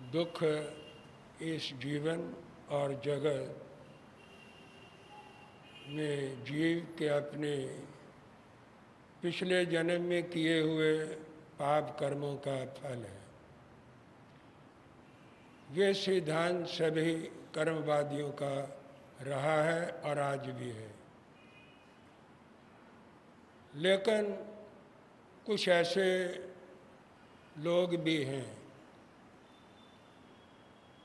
दुख इस जीवन और जगत में जीव के अपने पिछले जन्म में किए हुए पाप कर्मों का फल है। ये सिद्धांत सभी कर्मवादियों का रहा है और आज भी है। लेकिन कुछ ऐसे लोग भी हैं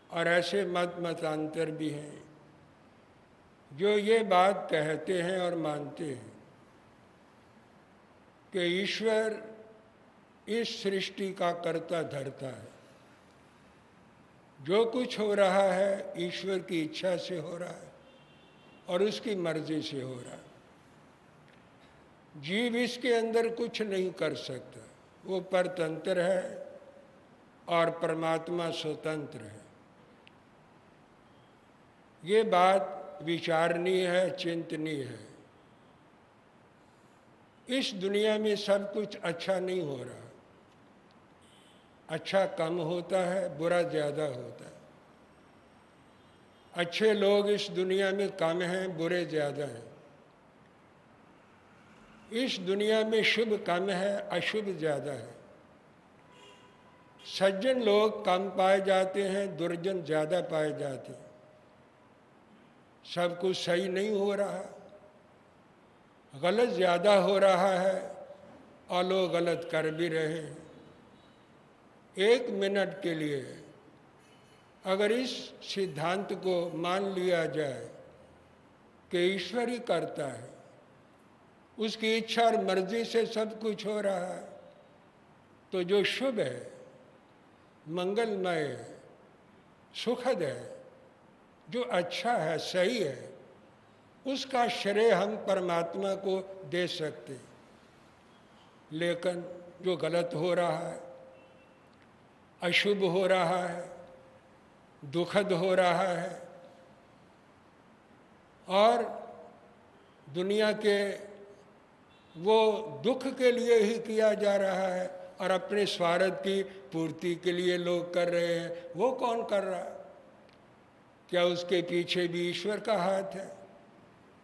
और ऐसे मतांतर भी हैं जो ये बात कहते हैं और मानते हैं कि ईश्वर इस सृष्टि का कर्ता धर्ता है। जो कुछ हो रहा है ईश्वर की इच्छा से हो रहा है और उसकी मर्जी से हो रहा है। जीव इसके अंदर कुछ नहीं कर सकता, वो परतंत्र है और परमात्मा स्वतंत्र है। ये बात विचारणीय है, चिंतनीय है। इस दुनिया में सब कुछ अच्छा नहीं हो रहा। अच्छा कम होता है, बुरा ज़्यादा होता है। अच्छे लोग इस दुनिया में कम हैं, बुरे ज़्यादा हैं। इस दुनिया में शुभ कम है, अशुभ ज़्यादा है। सज्जन लोग कम पाए जाते हैं, दुर्जन ज़्यादा पाए जाते हैं। सब कुछ सही नहीं हो रहा, गलत ज़्यादा हो रहा है और लोग गलत कर भी रहे हैं। एक मिनट के लिए अगर इस सिद्धांत को मान लिया जाए कि ईश्वर ही करता है, उसकी इच्छा और मर्जी से सब कुछ हो रहा है, तो जो शुभ है, मंगलमय है, सुखद है, जो अच्छा है, सही है, उसका श्रेय हम परमात्मा को दे सकते। लेकिन जो गलत हो रहा है, अशुभ हो रहा है, दुखद हो रहा है और दुनिया के वो दुख के लिए ही किया जा रहा है और अपने स्वार्थ की पूर्ति के लिए लोग कर रहे हैं, वो कौन कर रहा है? क्या उसके पीछे भी ईश्वर का हाथ है?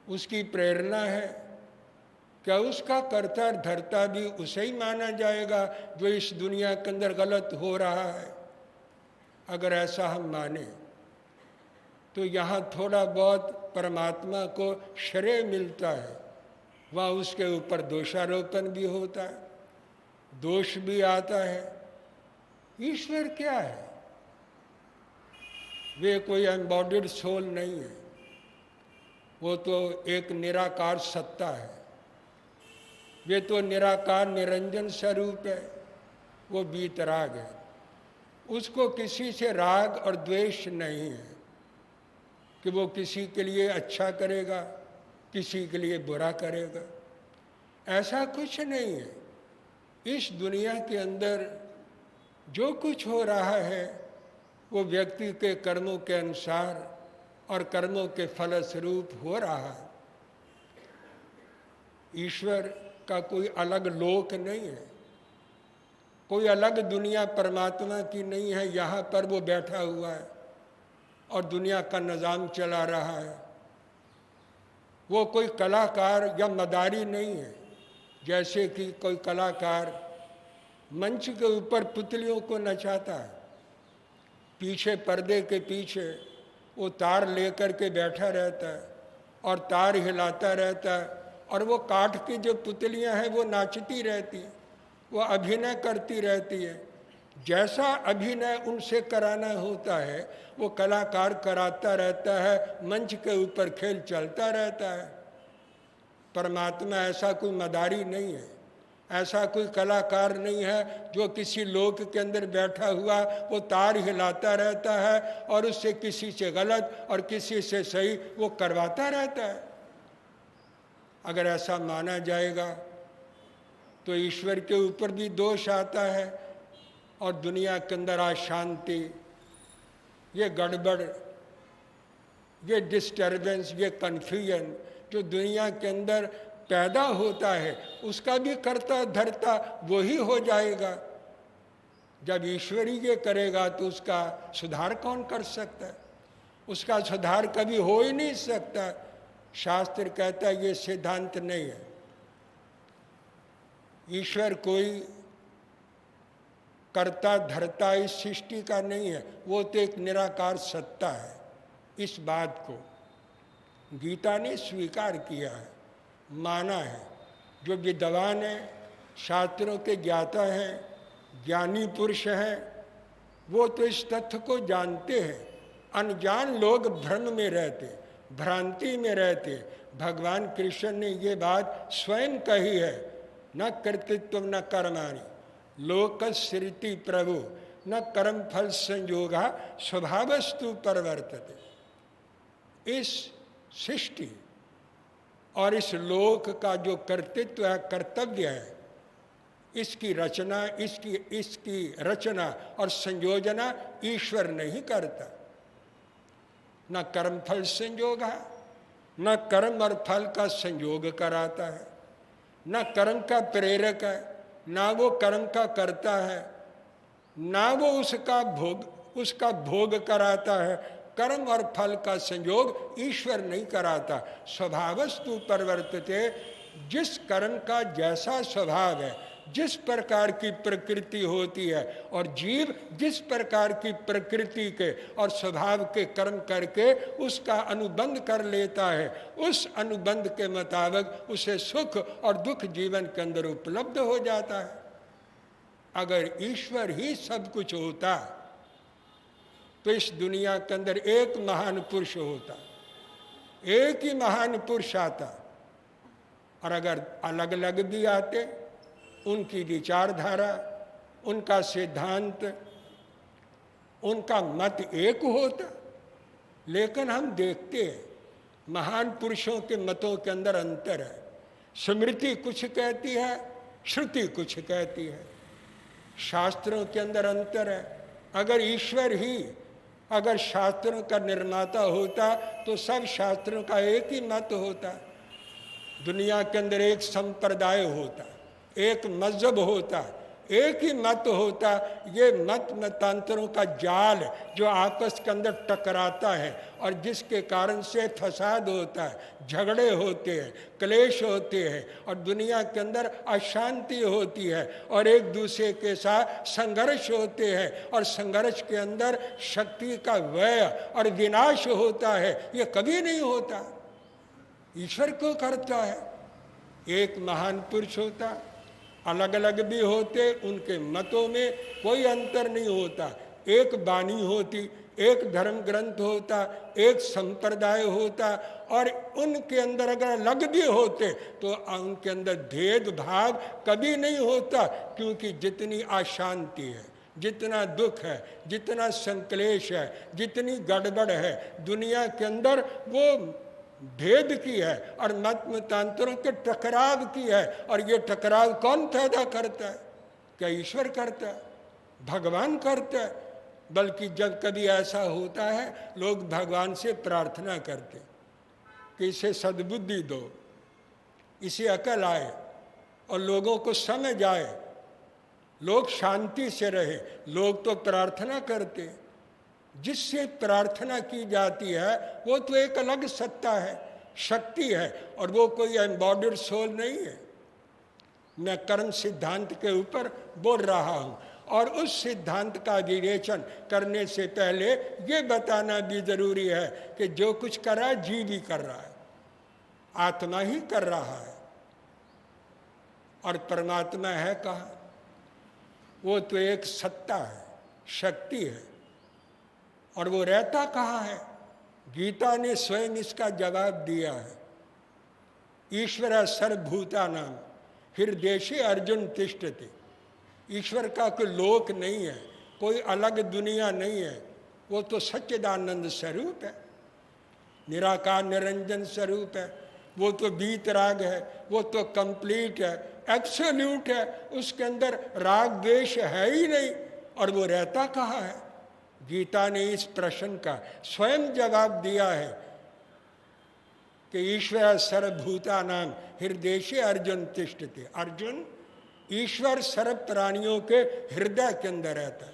उसकी प्रेरणा है? क्या उसका कर्ता धर्ता भी उसे ही माना जाएगा जो इस दुनिया के अंदर गलत हो रहा है? अगर ऐसा हम माने तो यहाँ थोड़ा बहुत परमात्मा को श्रेय मिलता है, वहाँ उसके ऊपर दोषारोपण भी होता है, दोष भी आता है। ईश्वर क्या है? वे कोई एम्बॉडीड सोल नहीं है, वो तो एक निराकार सत्ता है। वे तो निराकार निरंजन स्वरूप है, वो वीतराग है। उसको किसी से राग और द्वेष नहीं है कि वो किसी के लिए अच्छा करेगा, किसी के लिए बुरा करेगा। ऐसा कुछ नहीं है। इस दुनिया के अंदर जो कुछ हो रहा है वो व्यक्ति के कर्मों के अनुसार और कर्मों के फलस्वरूप हो रहा है। ईश्वर का कोई अलग लोक नहीं है, कोई अलग दुनिया परमात्मा की नहीं है। यहाँ पर वो बैठा हुआ है और दुनिया का निज़ाम चला रहा है। वो कोई कलाकार या मदारी नहीं है, जैसे कि कोई कलाकार मंच के ऊपर पुतलियों को नचाता है, पीछे पर्दे के पीछे वो तार लेकर के बैठा रहता है और तार हिलाता रहता है और वो काठ की जो पुतलियां हैं वो नाचती रहती हैं, वो अभिनय करती रहती है। जैसा अभिनय उनसे कराना होता है वो कलाकार कराता रहता है, मंच के ऊपर खेल चलता रहता है। परमात्मा ऐसा कोई मदारी नहीं है, ऐसा कोई कलाकार नहीं है जो किसी लोक के अंदर बैठा हुआ वो तार हिलाता रहता है और उससे किसी से गलत और किसी से सही वो करवाता रहता है। अगर ऐसा माना जाएगा तो ईश्वर के ऊपर भी दोष आता है और दुनिया के अंदर अशांति, ये गड़बड़, ये डिस्टर्बेंस, ये कन्फ्यूजन जो दुनिया के अंदर पैदा होता है उसका भी कर्ता धर्ता वही हो जाएगा। जब ईश्वर ही ये करेगा तो उसका सुधार कौन कर सकता है? उसका सुधार कभी हो ही नहीं सकता। शास्त्र कहता है ये सिद्धांत नहीं है। ईश्वर कोई कर्ता धर्ता इस सृष्टि का नहीं है, वो तो एक निराकार सत्ता है। इस बात को गीता ने स्वीकार किया है, माना है। जो विद्वान है, शास्त्रों के ज्ञाता हैं, ज्ञानी पुरुष हैं, वो तो इस तथ्य को जानते हैं। अनजान लोग भ्रम में रहते, भ्रांति में रहते। भगवान कृष्ण ने ये बात स्वयं कही है, न कर्तृत्व न कर्माणि लोकसृति प्रभु न कर्म फल संयोगा स्वभावस्तु परिवर्तते। इस सृष्टि और इस लोक का जो कर्तृत्व है, कर्तव्य है, इसकी रचना इसकी रचना और संयोजना ईश्वर नहीं करता। न कर्म फल संयोग है, न कर्म और फल का संयोग कराता है, न कर्म का प्रेरक है, ना वो कर्म का करता है, ना वो उसका भोग कराता है। कर्म और फल का संयोग ईश्वर नहीं कराता। स्वभावस्तु परिवर्तते। जिस कर्म का जैसा स्वभाव है, जिस प्रकार की प्रकृति होती है, और जीव जिस प्रकार की प्रकृति के और स्वभाव के कर्म करके उसका अनुबंध कर लेता है, उस अनुबंध के मुताबिक उसे सुख और दुख जीवन के अंदर उपलब्ध हो जाता है। अगर ईश्वर ही सब कुछ होता तो इस दुनिया के अंदर एक महान पुरुष होता, एक ही महान पुरुष आता। और अगर अलग अलग भी आते, उनकी विचारधारा, उनका सिद्धांत, उनका मत एक होता। लेकिन हम देखते हैं महान पुरुषों के मतों के अंदर अंतर है। स्मृति कुछ कहती है, श्रुति कुछ कहती है, शास्त्रों के अंदर अंतर है। अगर ईश्वर ही अगर शास्त्रों का निर्माता होता तो सब शास्त्रों का एक ही मत होता। दुनिया के अंदर एक संप्रदाय होता, एक मजहब होता, एक ही मत होता। ये मतांतरों का जाल जो आपस के अंदर टकराता है और जिसके कारण से फसाद होता है, झगड़े होते हैं, क्लेश होते हैं और दुनिया के अंदर अशांति होती है और एक दूसरे के साथ संघर्ष होते हैं और संघर्ष के अंदर शक्ति का व्यय और विनाश होता है। ये कभी नहीं होता। ईश्वर क्यों करता है? एक महान पुरुष होता, अलग अलग भी होते, उनके मतों में कोई अंतर नहीं होता। एक वाणी होती, एक धर्म ग्रंथ होता, एक संप्रदाय होता और उनके अंदर अगर अलग भी होते तो उनके अंदर भेदभाव कभी नहीं होता। क्योंकि जितनी अशांति है, जितना दुख है, जितना संक्लेश है, जितनी गड़बड़ है दुनिया के अंदर, वो भेद की है और मतांतरों के टकराव की है। और ये टकराव कौन पैदा करता है? क्या ईश्वर करता है? भगवान करता है? बल्कि जब कभी ऐसा होता है, लोग भगवान से प्रार्थना करते कि इसे सद्बुद्धि दो, इसे अकल आए और लोगों को समझ आए, लोग शांति से रहे। लोग तो प्रार्थना करते, जिससे प्रार्थना की जाती है वो तो एक अलग सत्ता है, शक्ति है, और वो कोई एम्बॉडीड सोल नहीं है। मैं कर्म सिद्धांत के ऊपर बोल रहा हूँ और उस सिद्धांत का विवेचन करने से पहले ये बताना भी जरूरी है कि जो कुछ कर रहा है जीव ही कर रहा है, आत्मा ही कर रहा है। और परमात्मा है कहाँ? वो तो एक सत्ता है, शक्ति है। और वो रहता कहाँ है? गीता ने स्वयं इसका जवाब दिया है। ईश्वर सर्वभूतानां हृदयेषु अर्जुन तिष्ठति। ईश्वर का कोई लोक नहीं है, कोई अलग दुनिया नहीं है। वो तो सच्चिदानंद स्वरूप है, निराकार निरंजन स्वरूप है। वो तो वीतराग है, वो तो कंप्लीट है, एब्सोल्यूट है। उसके अंदर राग द्वेष है ही नहीं। और वो रहता कहाँ है? गीता ने इस प्रश्न का स्वयं जवाब दिया है कि ईश्वर सर्वभूतानां हृदयेषु अर्जुन तिष्ठति। अर्जुन, ईश्वर सर्व प्राणियों के हृदय के अंदर रहता है,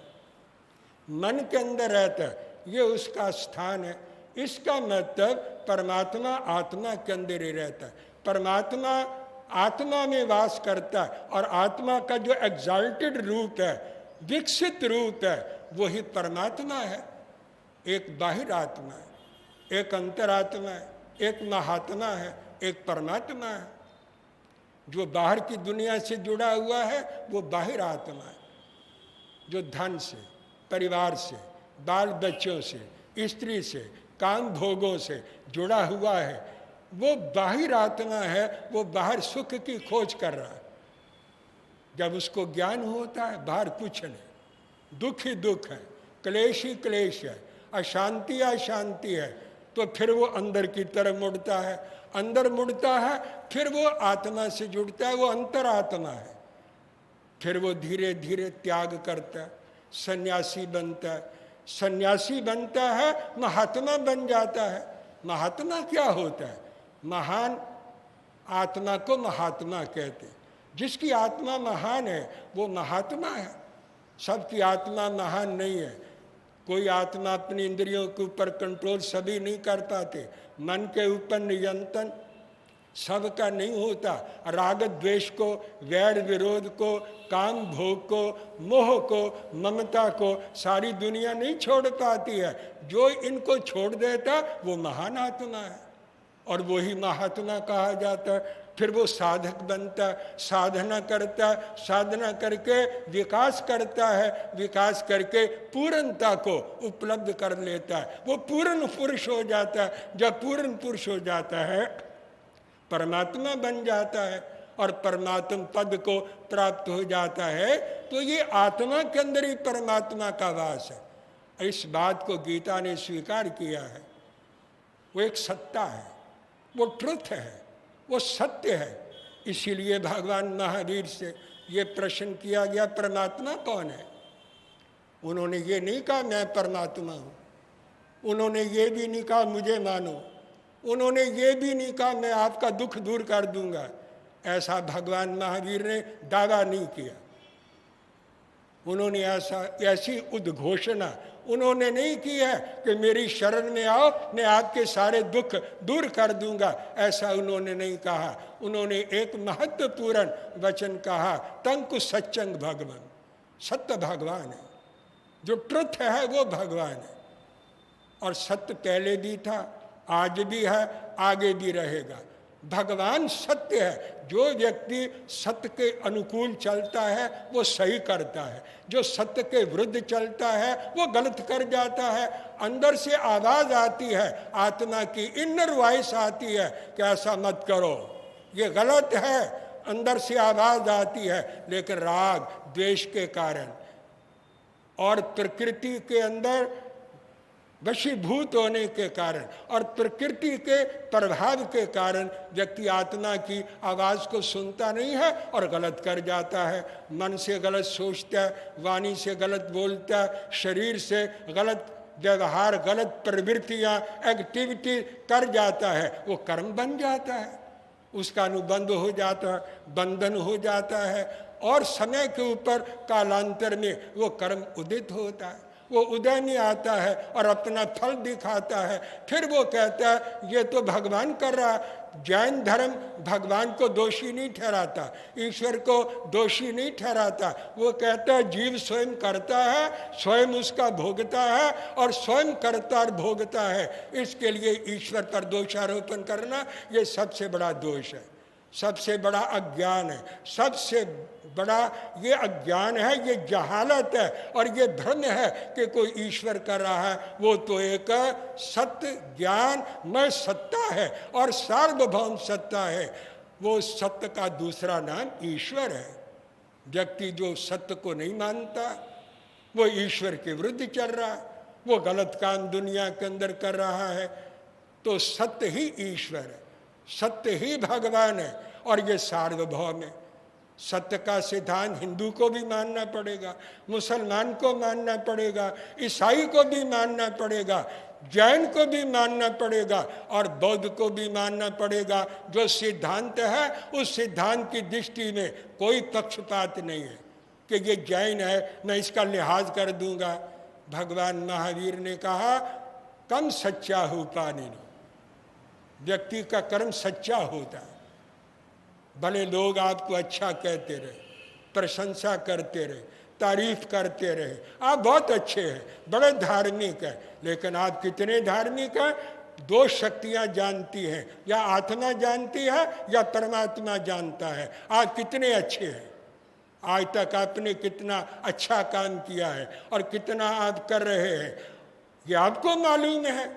मन के अंदर रहता है, ये उसका स्थान है। इसका मतलब परमात्मा आत्मा के अंदर ही रहता है। परमात्मा आत्मा में वास करता है और आत्मा का जो एग्जाल्टेड रूप है, विकसित रूप है, वही परमात्मा है। एक बाहिर आत्मा है, एक अंतरात्मा है, एक महात्मा है, एक परमात्मा है। जो बाहर की दुनिया से जुड़ा हुआ है वो बाहिर आत्मा है। जो धन से, परिवार से, बाल बच्चों से, स्त्री से, काम भोगों से जुड़ा हुआ है, वो बाहिर आत्मा है। वो बाहर सुख की खोज कर रहा है। जब उसको ज्ञान होता है बाहर कुछ नहीं, दुख ही दुख है, क्लेश ही क्लेश है, अशांति अशांति है, तो फिर वो अंदर की तरफ मुड़ता है। अंदर मुड़ता है, फिर वो आत्मा से जुड़ता है, वो अंतरात्मा है। फिर वो धीरे धीरे त्याग करता है, सन्यासी बनता है। सन्यासी बनता है, महात्मा बन जाता है। महात्मा क्या होता है? महान आत्मा को महात्मा कहते हैं। जिसकी आत्मा महान है वो महात्मा है। सबकी आत्मा महान नहीं है। कोई आत्मा अपनी इंद्रियों के ऊपर कंट्रोल सभी नहीं कर पाते। मन के ऊपर नियंत्रण सबका नहीं होता। राग द्वेष को, वैर विरोध को, काम भोग को, मोह को, ममता को सारी दुनिया नहीं छोड़ पाती है। जो इनको छोड़ देता वो महान आत्मा है और वही महात्मा कहा जाता है। फिर वो साधक बनता है, साधना करता है, साधना करके विकास करता है, विकास करके पूर्णता को उपलब्ध कर लेता है। वो पूर्ण पुरुष हो जाता है। जब पूर्ण पुरुष हो जाता है परमात्मा बन जाता है और परमात्मा पद को प्राप्त हो जाता है। तो ये आत्मा के अंदर ही परमात्मा का वास है। इस बात को गीता ने स्वीकार किया है। वो एक सत्ता है, वो ट्रुथ है, वो सत्य है। इसीलिए भगवान महावीर से ये प्रश्न किया गया, परमात्मा कौन है? उन्होंने ये नहीं कहा मैं परमात्मा हूँ। उन्होंने ये भी नहीं कहा मुझे मानो। उन्होंने ये भी नहीं कहा मैं आपका दुख दूर कर दूंगा। ऐसा भगवान महावीर ने दावा नहीं किया। उन्होंने ऐसी उद्घोषणा उन्होंने नहीं की है कि मेरी शरण में आओ, मैं आपके सारे दुख दूर कर दूंगा। ऐसा उन्होंने नहीं कहा। उन्होंने एक महत्वपूर्ण वचन कहा, तंकु सच्चंग भगवान। सत्य भगवान है, जो ट्रुथ है वो भगवान है। और सत्य पहले भी था, आज भी है, आगे भी रहेगा। भगवान सत्य है। जो व्यक्ति सत्य के अनुकूल चलता है वो सही करता है। जो सत्य के विरुद्ध चलता है वो गलत कर जाता है। अंदर से आवाज आती है, आत्मा की इनर वॉइस आती है कि ऐसा मत करो, ये गलत है। अंदर से आवाज आती है, लेकिन राग द्वेष के कारण और प्रकृति के अंदर वशीभूत होने के कारण और प्रकृति के प्रभाव के कारण व्यक्ति आत्मा की आवाज़ को सुनता नहीं है और गलत कर जाता है। मन से गलत सोचता है, वाणी से गलत बोलता है, शरीर से गलत व्यवहार, गलत प्रवृत्तियाँ, एक्टिविटी कर जाता है। वो कर्म बन जाता है, उसका अनुबंध हो जाता है, बंधन हो जाता है और समय के ऊपर कालांतर में वो कर्म उदित होता है। वो उदय में आता है और अपना फल दिखाता है। फिर वो कहता है ये तो भगवान कर रहा है। जैन धर्म भगवान को दोषी नहीं ठहराता, ईश्वर को दोषी नहीं ठहराता। वो कहता है जीव स्वयं करता है, स्वयं उसका भोगता है और स्वयं करता और भोगता है। इसके लिए ईश्वर पर दोषारोपण करना ये सबसे बड़ा दोष है, सबसे बड़ा अज्ञान है। सबसे बड़ा ये अज्ञान है, ये जहालत है और ये भ्रम है कि कोई ईश्वर कर रहा है। वो तो एक सत्य ज्ञान में सत्ता है और सार्वभौम सत्ता है। वो सत्य का दूसरा नाम ईश्वर है। व्यक्ति जो सत्य को नहीं मानता वो ईश्वर के विरुद्ध चल रहा है, वो गलत काम दुनिया के अंदर कर रहा है। तो सत्य ही ईश्वर है, सत्य ही भगवान है और ये सार्वभौम है। सत्य का सिद्धांत हिंदू को भी मानना पड़ेगा, मुसलमान को मानना पड़ेगा, ईसाई को भी मानना पड़ेगा। जैन को भी मानना पड़ेगा और बौद्ध को भी मानना पड़ेगा। जो सिद्धांत है उस सिद्धांत की दृष्टि में कोई पक्षपात नहीं है कि ये जैन है मैं इसका लिहाज कर दूंगा। भगवान महावीर ने कहा कम सच्चा हो पानी, व्यक्ति का कर्म सच्चा होता है। भले लोग आपको अच्छा कहते रहे, प्रशंसा करते रहे, तारीफ करते रहे, आप बहुत अच्छे हैं, बड़े धार्मिक हैं, लेकिन आप कितने धार्मिक हैं? दो शक्तियां जानती हैं, या आत्मा जानती है या परमात्मा जानता है आप कितने अच्छे हैं। आज तक आपने कितना अच्छा काम किया है और कितना आप कर रहे हैं ये आपको मालूम है।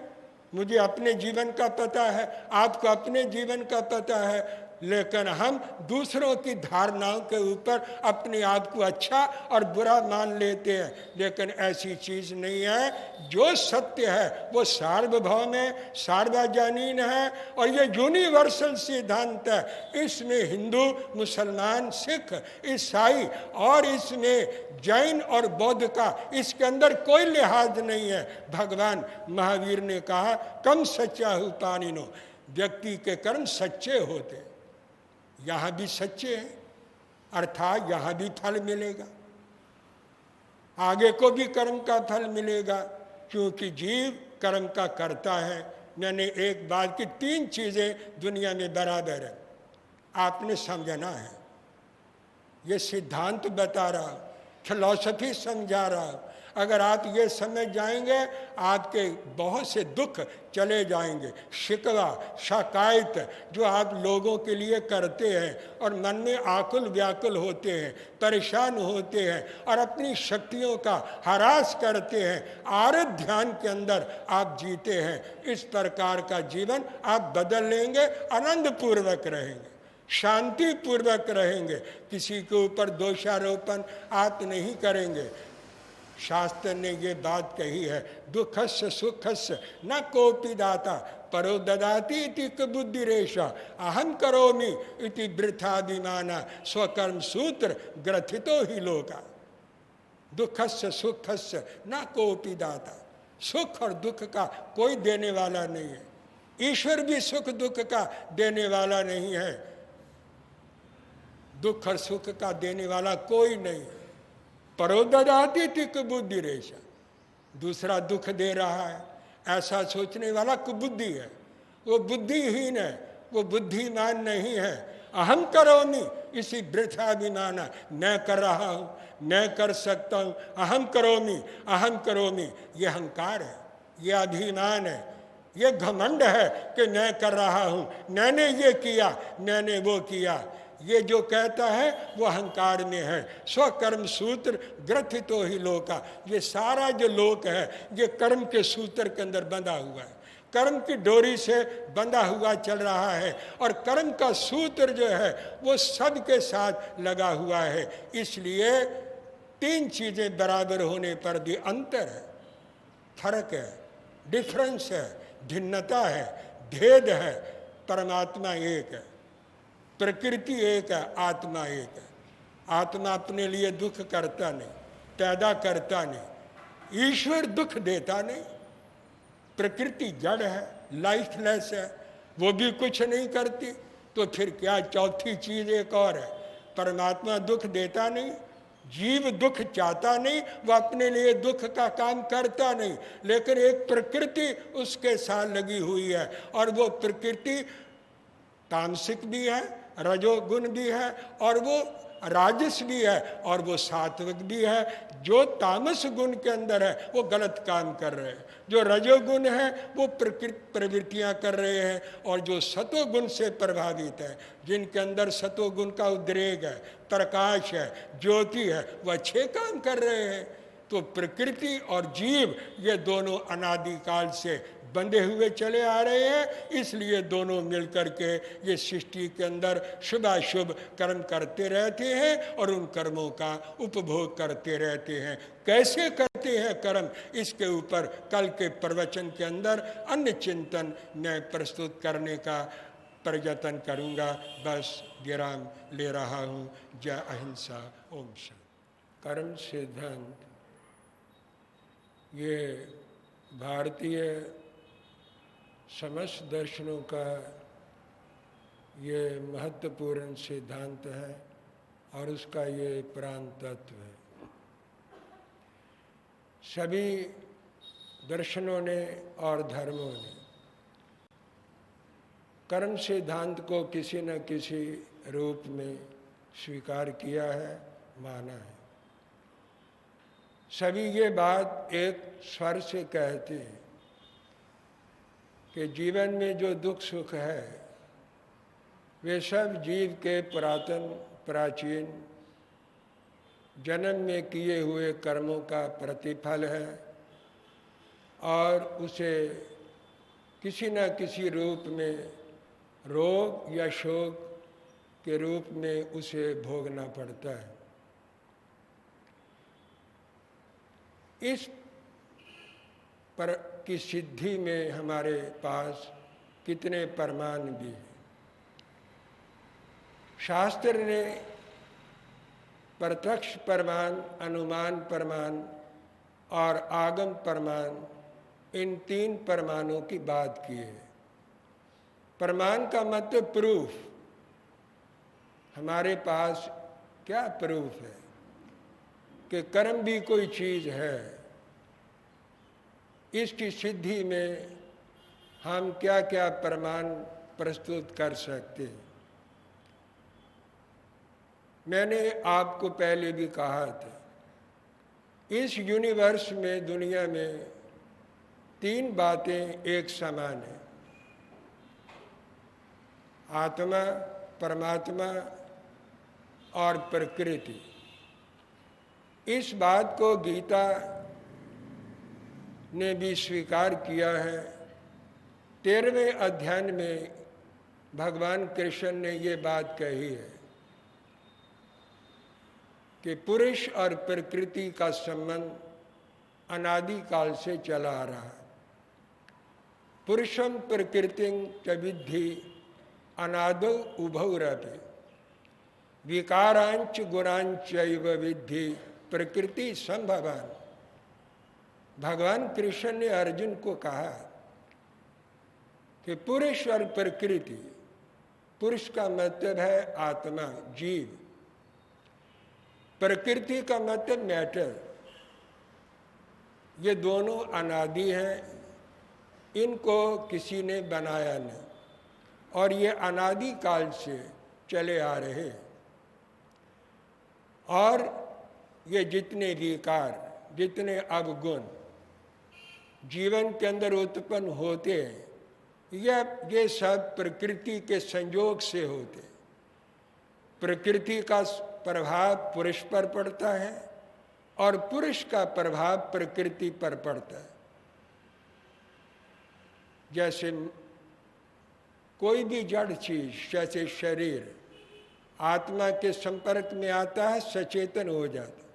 मुझे अपने जीवन का पता है, आपको अपने जीवन का पता है, लेकिन हम दूसरों की धारणाओं के ऊपर अपने आप को अच्छा और बुरा मान लेते हैं। लेकिन ऐसी चीज़ नहीं है। जो सत्य है वो सार्वभौम है, सार्वजनीन है और ये यूनिवर्सल सिद्धांत है। इसमें हिंदू, मुसलमान, सिख, ईसाई और इसमें जैन और बौद्ध का इसके अंदर कोई लिहाज नहीं है। भगवान महावीर ने कहा कम सच्चा हूँ पानिनो, व्यक्ति के कर्म सच्चे होते, यहाँ भी सच्चे हैं, अर्थात यहाँ भी फल मिलेगा, आगे को भी कर्म का फल मिलेगा, क्योंकि जीव कर्म का करता है। मैंने एक बात की, तीन चीज़ें दुनिया में बराबर है, आपने समझना है। ये सिद्धांत बता रहा, फिलॉसफी समझा रहा। अगर आप ये समझ जाएंगे आपके बहुत से दुख चले जाएंगे। शिकवा, शिकायत जो आप लोगों के लिए करते हैं और मन में आकुल व्याकुल होते हैं, परेशान होते हैं और अपनी शक्तियों का हरास करते हैं, आरत ध्यान के अंदर आप जीते हैं, इस प्रकार का जीवन आप बदल लेंगे, आनंद पूर्वक रहेंगे, शांति पूर्वक रहेंगे, किसी के ऊपर दोषारोपण आप नहीं करेंगे। शास्त्र ने ये बात कही है, दुखस्य सुखस्य न कोपि दाता परो ददाति इति बुद्धि रेशा अहम करोमि इति वृथाभिमाना स्वकर्म सूत्र ग्रथितो ही लोका। दुखस्य सुखस्य न कोपि दाता, सुख और दुख का कोई देने वाला नहीं है। ईश्वर भी सुख दुख का देने वाला नहीं है, दुख और सुख का देने वाला कोई नहीं है। परोददाति तिक बुद्धि रेशा, दूसरा दुख दे रहा है ऐसा सोचने वाला कुबुद्धि है, वो बुद्धिहीन है, वो बुद्धिमान नहीं है। अहम करोमि इसी वृथाभिमाना, मैं कर रहा हूँ, मैं कर सकता हूँ, अहम करोमि, ये अहंकार है, ये अभिमान है, ये घमंड है कि मैं कर रहा हूँ, मैंने ये किया, मैंने वो किया। ये जो कहता है वो अहंकार में है। स्वकर्म सूत्र ग्रथितो ही लोका, ये सारा जो लोक है ये कर्म के सूत्र के अंदर बंधा हुआ है, कर्म की डोरी से बंधा हुआ चल रहा है और कर्म का सूत्र जो है वो सबके साथ लगा हुआ है। इसलिए तीन चीज़ें बराबर होने पर भी अंतर है, फर्क है, डिफरेंस है, भिन्नता है, भेद है। परमात्मा एक है, प्रकृति एक है, आत्मा एक है। आत्मा अपने लिए दुख करता नहीं, पैदा करता नहीं, ईश्वर दुख देता नहीं। प्रकृति जड़ है, लाइफलेस है, वो भी कुछ नहीं करती, तो फिर क्या चौथी चीज एक और है, परमात्मा दुख देता नहीं, जीव दुख चाहता नहीं, वो अपने लिए दुख का काम करता नहीं, लेकिन एक प्रकृति उसके साथ लगी हुई है और वो प्रकृति तामसिक भी है, रजोगुण भी है और वो राजस भी है और वो सात्विक भी है। जो तामस गुण के अंदर है वो गलत काम कर रहे हैं, जो रजोगुण है वो प्रकृति प्रवृत्तियां कर रहे हैं, और जो सतोगुण से प्रभावित है, जिनके अंदर सतोगुण का उद्रेक है, प्रकाश है, ज्योति है, वो अच्छे काम कर रहे हैं। तो प्रकृति और जीव ये दोनों अनादिकाल से बंधे हुए चले आ रहे हैं, इसलिए दोनों मिलकर के ये सृष्टि के अंदर शुभाशुभ कर्म करते रहते हैं और उन कर्मों का उपभोग करते रहते हैं। कैसे करते हैं कर्म, इसके ऊपर कल के प्रवचन के अंदर अन्य चिंतन मैं प्रस्तुत करने का प्रयत्न करूँगा। बस विराम ले रहा हूँ। जय अहिंसा, ओम शांति। कर्म सिद्धांत ये भारतीय समस्त दर्शनों का ये महत्वपूर्ण सिद्धांत है और उसका ये प्राण तत्व है। सभी दर्शनों ने और धर्मों ने कर्म सिद्धांत को किसी न किसी रूप में स्वीकार किया है, माना है। सभी ये बात एक स्वर से कहते हैं कि जीवन में जो दुख सुख है वे सब जीव के प्राचीन जन्म में किए हुए कर्मों का प्रतिफल है और उसे किसी न किसी रूप में रोग या शोक के रूप में उसे भोगना पड़ता है। इस पर की सिद्धि में हमारे पास कितने प्रमाण भी हैं। शास्त्र ने प्रत्यक्ष प्रमाण, अनुमान प्रमाण और आगम प्रमाण, इन तीन प्रमाणों की बात की है। प्रमाण का मतलब प्रूफ। हमारे पास क्या प्रूफ है कि कर्म भी कोई चीज़ है। इसकी सिद्धि में हम क्या क्या प्रमाण प्रस्तुत कर सकते हैं। मैंने आपको पहले भी कहा था, इस यूनिवर्स में, दुनिया में तीन बातें एक समान हैं: आत्मा, परमात्मा और प्रकृति। इस बात को गीता ने भी स्वीकार किया है। 13वें अध्याय में भगवान कृष्ण ने ये बात कही है कि पुरुष और प्रकृति का संबंध अनादिकाल से चला आ रहा है। पुरुषम प्रकृतिं च विद्धि अनादौ उभौ रपि विकारांच गुणांचैव विद्धि प्रकृति संभवान। भगवान कृष्ण ने अर्जुन को कहा कि पुरुष और प्रकृति, पुरुष का मतलब है आत्मा, जीव, प्रकृति का मतलब मैटर। ये दोनों अनादि हैं, इनको किसी ने बनाया नहीं और ये अनादि काल से चले आ रहे। और ये जितने विकार, जितने अवगुण जीवन के अंदर उत्पन्न होते हैं, ये सब प्रकृति के संयोग से होते। प्रकृति का प्रभाव पुरुष पर पड़ता है और पुरुष का प्रभाव प्रकृति पर पड़ता है। जैसे कोई भी जड़ चीज, जैसे शरीर आत्मा के संपर्क में आता है, सचेतन हो जाता है,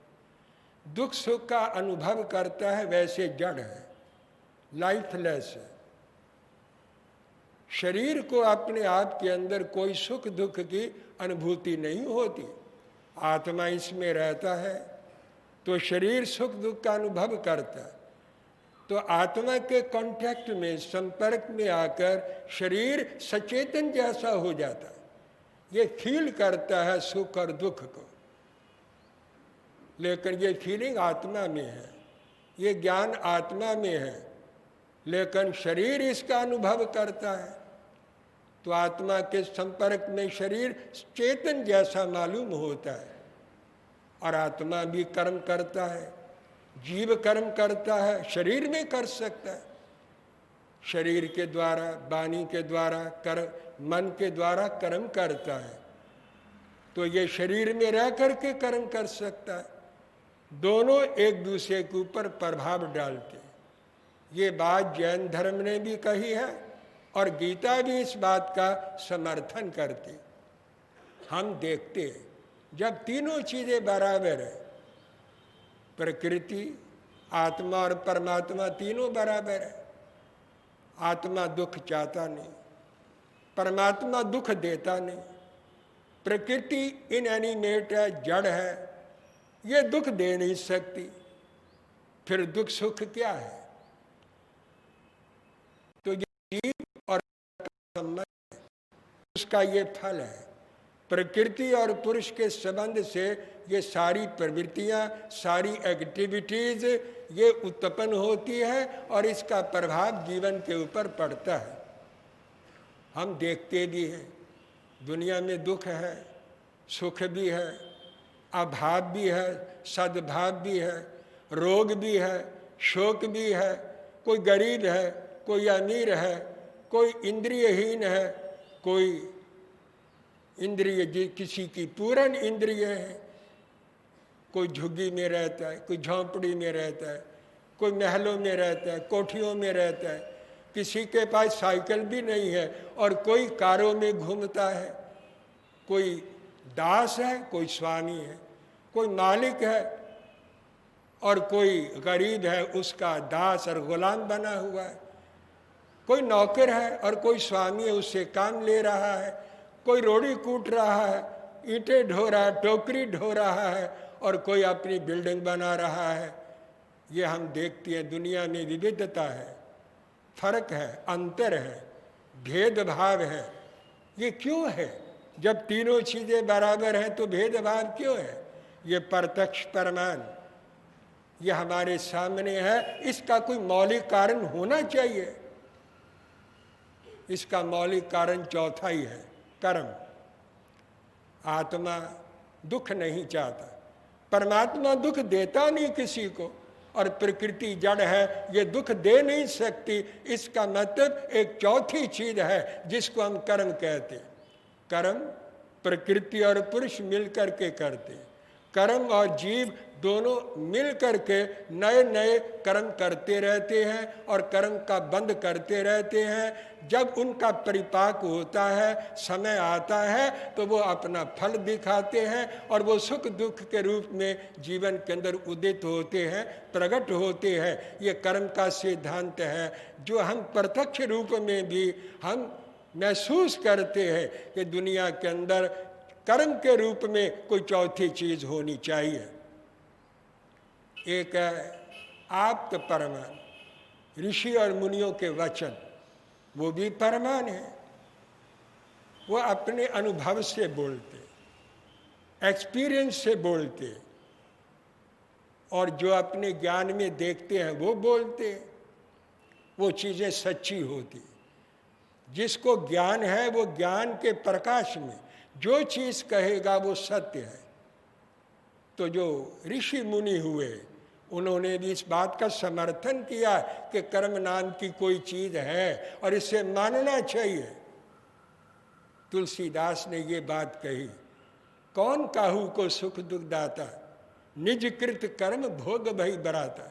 दुख सुख का अनुभव करता है, वैसे जड़ है, लाइफलेस है। शरीर को अपने आप के अंदर कोई सुख दुख की अनुभूति नहीं होती। आत्मा इसमें रहता है तो शरीर सुख दुख का अनुभव करता है। तो आत्मा के कांटेक्ट में, संपर्क में आकर शरीर सचेतन जैसा हो जाता है। ये फील करता है सुख और दुख को, लेकिन ये फीलिंग आत्मा में है, ये ज्ञान आत्मा में है, लेकिन शरीर इसका अनुभव करता है। तो आत्मा के संपर्क में शरीर चेतन जैसा मालूम होता है। और आत्मा भी कर्म करता है, जीव कर्म करता है, शरीर में कर सकता है। शरीर के द्वारा, वाणी के द्वारा, मन के द्वारा कर्म करता है। तो ये शरीर में रह करके कर्म कर सकता है। दोनों एक दूसरे के ऊपर प्रभाव डालते। ये बात जैन धर्म ने भी कही है और गीता भी इस बात का समर्थन करती। हम देखते हैं जब तीनों चीजें बराबर है, प्रकृति, आत्मा और परमात्मा तीनों बराबर है। आत्मा दुख चाहता नहीं, परमात्मा दुख देता नहीं। प्रकृति इनएनिमेट है, जड़ है, ये दुख दे नहीं सकती। फिर दुख सुख क्या है? जीव और संबंध, उसका ये फल है। प्रकृति और पुरुष के संबंध से ये सारी प्रवृत्तियां, सारी एक्टिविटीज ये उत्पन्न होती है और इसका प्रभाव जीवन के ऊपर पड़ता है। हम देखते भी हैं दुनिया में दुख है, सुख भी है, अभाव भी है, सद्भाव भी है, रोग भी है, शोक भी है, कोई गरीब है, कोई अमीर है, कोई इंद्रियहीन है, कोई इंद्रिय किसी की पूर्ण इंद्रिय है, कोई झुग्गी में रहता है, कोई झोंपड़ी में रहता है, कोई महलों में रहता है, कोठियों में रहता है, किसी के पास साइकिल भी नहीं है और कोई कारों में घूमता है, कोई दास है, कोई स्वामी है, कोई मालिक है और कोई गरीब है, उसका दास और गुलाम बना हुआ है, कोई नौकर है और कोई स्वामी है, उससे काम ले रहा है, कोई रोड़ी कूट रहा है, ईंटें ढो रहा है, टोकरी ढो रहा है और कोई अपनी बिल्डिंग बना रहा है। ये हम देखते हैं दुनिया में विविधता है, फर्क है, अंतर है, भेदभाव है। ये क्यों है? जब तीनों चीजें बराबर हैं तो भेदभाव क्यों है? ये प्रत्यक्ष प्रमाण ये हमारे सामने है। इसका कोई मौलिक कारण होना चाहिए। इसका मौलिक कारण चौथा ही है, कर्म। आत्मा दुख नहीं चाहता, परमात्मा दुख देता नहीं किसी को, और प्रकृति जड़ है, ये दुख दे नहीं सकती। इसका मतलब एक चौथी चीज है जिसको हम कर्म कहते हैं। कर्म प्रकृति और पुरुष मिलकर के करते हैं। कर्म और जीव दोनों मिल करके नए नए कर्म करते रहते हैं और कर्म का बंद करते रहते हैं। जब उनका परिपाक होता है, समय आता है, तो वो अपना फल दिखाते हैं और वो सुख दुख के रूप में जीवन के अंदर उदित होते हैं, प्रकट होते हैं। ये कर्म का सिद्धांत है जो हम प्रत्यक्ष रूप में भी हम महसूस करते हैं कि दुनिया के अंदर कर्म के रूप में कोई चौथी चीज होनी चाहिए। एक है आप्त प्रमाण, ऋषि और मुनियों के वचन, वो भी प्रमाण है। वो अपने अनुभव से बोलते, एक्सपीरियंस से बोलते, और जो अपने ज्ञान में देखते हैं वो बोलते। वो चीजें सच्ची होती। जिसको ज्ञान है वो ज्ञान के प्रकाश में जो चीज कहेगा वो सत्य है। तो जो ऋषि मुनि हुए उन्होंने भी इस बात का समर्थन किया कि कर्म नाम की कोई चीज है और इसे मानना चाहिए। तुलसीदास ने ये बात कही, कौन काहू को सुख दुख दाता, निज कृत कर्म भोग भई बराता,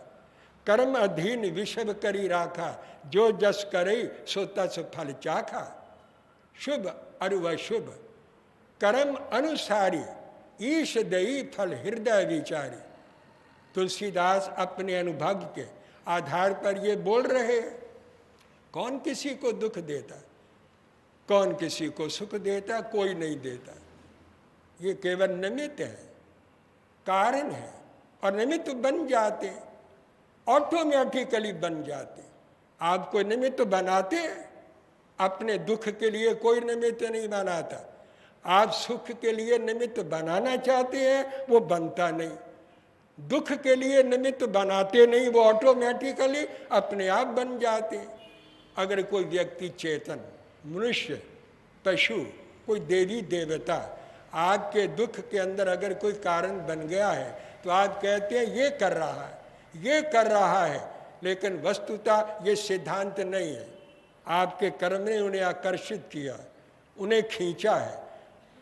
कर्म अधीन विषभ करी राखा, जो जस करे सो तस फल चाखा, शुभ अरु अशुभ कर्म अनुसारी, ईश दई फल हृदय विचारी। तुलसीदास अपने अनुभव के आधार पर ये बोल रहे हैं। कौन किसी को दुख देता, कौन किसी को सुख देता? कोई नहीं देता। ये केवल निमित्त है, कारण है, और निमित्त बन जाते, ऑटोमेटिकली बन जाते। आप कोई निमित्त बनाते हैं? अपने दुख के लिए कोई निमित्त नहीं बनाता। आप सुख के लिए निमित्त बनाना चाहते हैं, वो बनता नहीं। दुख के लिए निमित्त बनाते नहीं, वो ऑटोमेटिकली अपने आप बन जाते। अगर कोई व्यक्ति चेतन, मनुष्य, पशु, कोई देवी देवता आपके दुख के अंदर अगर कोई कारण बन गया है तो आप कहते हैं ये कर रहा है, ये कर रहा है, लेकिन वस्तुतः ये सिद्धांत नहीं है। आपके कर्म ने उन्हें आकर्षित किया, उन्हें खींचा है।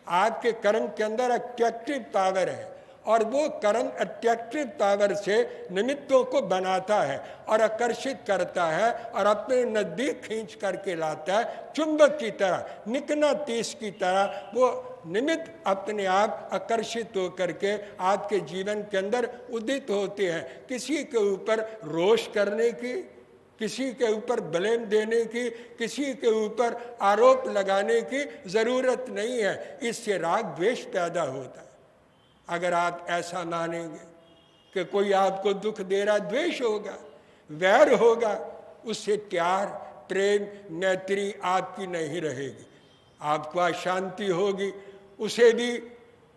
आपके कर्म के अंदर अट्रैक्टिव पावर है और वो कर्म अट्रैक्टिव पावर से निमित्तों को बनाता है और आकर्षित करता है और अपने नजदीक खींच करके लाता है। चुंबक की तरह, निकनातीस की तरह वो निमित्त अपने आप आकर्षित होकर के आपके जीवन के अंदर उदित होते हैं। किसी के ऊपर रोष करने की, किसी के ऊपर ब्लेम देने की, किसी के ऊपर आरोप लगाने की जरूरत नहीं है। इससे राग द्वेष पैदा होता है। अगर आप ऐसा मानेंगे कि कोई आपको दुख दे रहा, द्वेष होगा, वैर होगा, उससे प्यार प्रेम मैत्री आपकी नहीं रहेगी, आपको अशांति होगी, उसे भी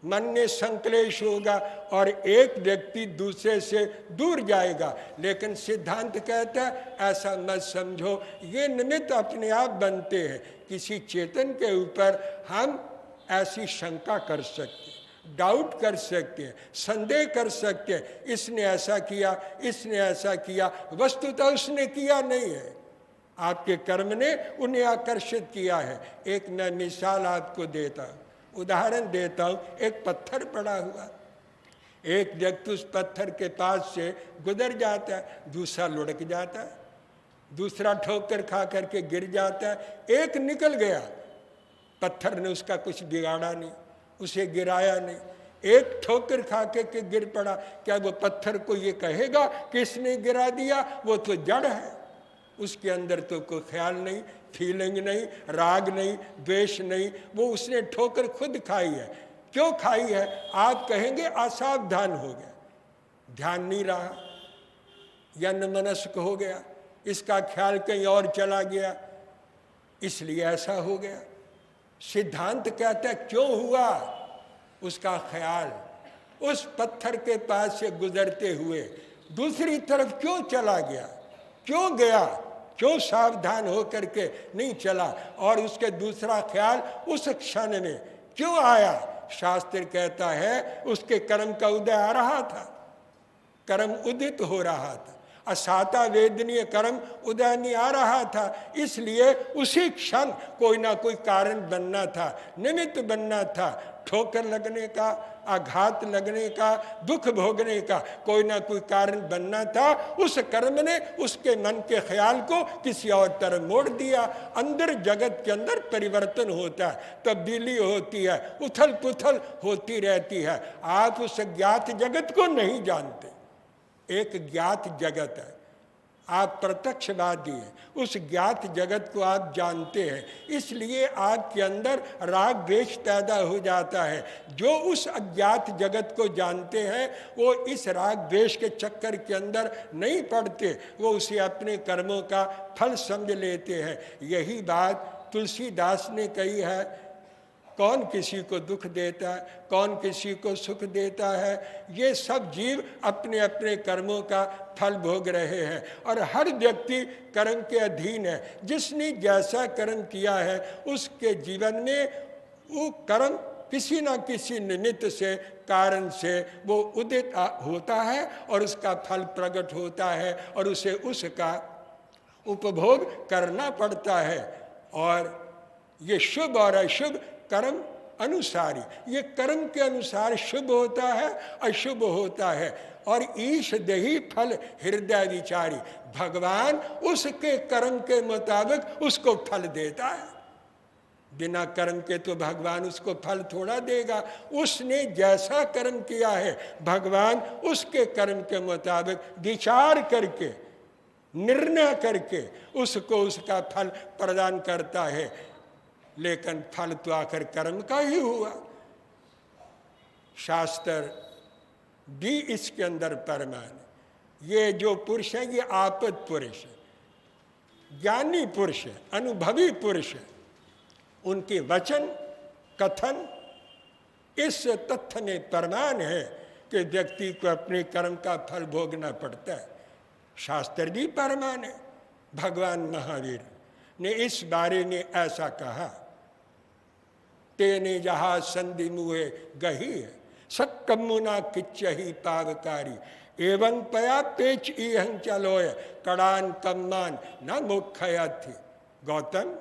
मन में संक्लेश होगा और एक व्यक्ति दूसरे से दूर जाएगा। लेकिन सिद्धांत कहता है ऐसा मत समझो, ये निमित्त अपने आप बनते हैं। किसी चेतन के ऊपर हम ऐसी शंका कर सकते हैं, डाउट कर सकते हैं, संदेह कर सकते हैं, इसने ऐसा किया, इसने ऐसा किया, वस्तुतः उसने किया नहीं है, आपके कर्म ने उन्हें आकर्षित किया है। एक मैं मिसाल आपको देता हूँ, उदाहरण देता हूँ। एक पत्थर पड़ा हुआ, एक व्यक्ति उस पत्थर के पास से गुजर जाता है, दूसरा लुढ़क जाता है, दूसरा ठोकर खा करके गिर जाता है। एक निकल गया, पत्थर ने उसका कुछ बिगाड़ा नहीं, उसे गिराया नहीं, एक ठोकर खा के गिर पड़ा। क्या वो पत्थर को ये कहेगा कि इसने गिरा दिया? वो तो जड़ है, उसके अंदर तो कोई ख्याल नहीं, फीलिंग नहीं, राग नहीं, द्वेष नहीं, वो उसने ठोकर खुद खाई है। क्यों खाई है? आप कहेंगे असावधान हो गया, ध्यान नहीं रहा, या अन्यमनस्क हो गया, इसका ख्याल कहीं और चला गया, इसलिए ऐसा हो गया। सिद्धांत कहता है क्यों हुआ? उसका ख्याल उस पत्थर के पास से गुजरते हुए दूसरी तरफ क्यों चला गया, क्यों गया, क्यों सावधान होकर के नहीं चला, और उसके दूसरा ख्याल उस क्षण में क्यों आया? शास्त्र कहता है उसके कर्म का उदय आ रहा था, कर्म उदित हो रहा था, असाता वेदनीय कर्म उदय नहीं आ रहा था, इसलिए उसी क्षण कोई ना कोई कारण बनना था, निमित्त बनना था। ठोकर लगने का, आघात लगने का, दुख भोगने का कोई ना कोई कारण बनना था। उस कर्म ने उसके मन के ख्याल को किसी और तरफ मोड़ दिया। अंदर जगत के अंदर परिवर्तन होता है, तब्दीली होती है, उथल पुथल होती रहती है। आप उस ज्ञात जगत को नहीं जानते, एक ज्ञात जगत है, आप प्रत्यक्षवादी हैं, उस ज्ञात जगत को आप जानते हैं, इसलिए आपके अंदर राग द्वेष पैदा हो जाता है। जो उस अज्ञात जगत को जानते हैं वो इस राग द्वेष के चक्कर के अंदर नहीं पड़ते, वो उसे अपने कर्मों का फल समझ लेते हैं। यही बात तुलसीदास ने कही है, कौन किसी को दुख देता है, कौन किसी को सुख देता है, ये सब जीव अपने अपने कर्मों का फल भोग रहे हैं और हर व्यक्ति कर्म के अधीन है। जिसने जैसा कर्म किया है उसके जीवन में वो कर्म किसी न किसी निमित्त से, कारण से वो उदित होता है और उसका फल प्रकट होता है और उसे उसका उपभोग करना पड़ता है। और ये शुभ और अशुभ कर्म अनुसारी, ये कर्म के अनुसार शुभ होता है, अशुभ होता है। और ईश देही फल हृदय विचारी, भगवान उसके कर्म के मुताबिक उसको फल देता है। बिना कर्म के तो भगवान उसको फल थोड़ा देगा। उसने जैसा कर्म किया है भगवान उसके कर्म के मुताबिक विचार करके, निर्णय करके उसको उसका फल प्रदान करता है। लेकिन फल तो आखिर कर्म का ही हुआ। शास्त्र भी इसके अंदर प्रमाण। ये जो पुरुष है ये आपद पुरुष है, ज्ञानी पुरुष है, अनुभवी पुरुष है। उनके वचन कथन इस तथ्य में प्रमाण है कि व्यक्ति को अपने कर्म का फल भोगना पड़ता है। शास्त्र भी प्रमाण है। भगवान महावीर ने इस बारे में ऐसा कहा, तेने जहा संधि मुहे गही है सक्कमुना किच्चही पावकारी एवं पया पेच इहं चलोय कड़ान कम्मान न मुखया थी। गौतम,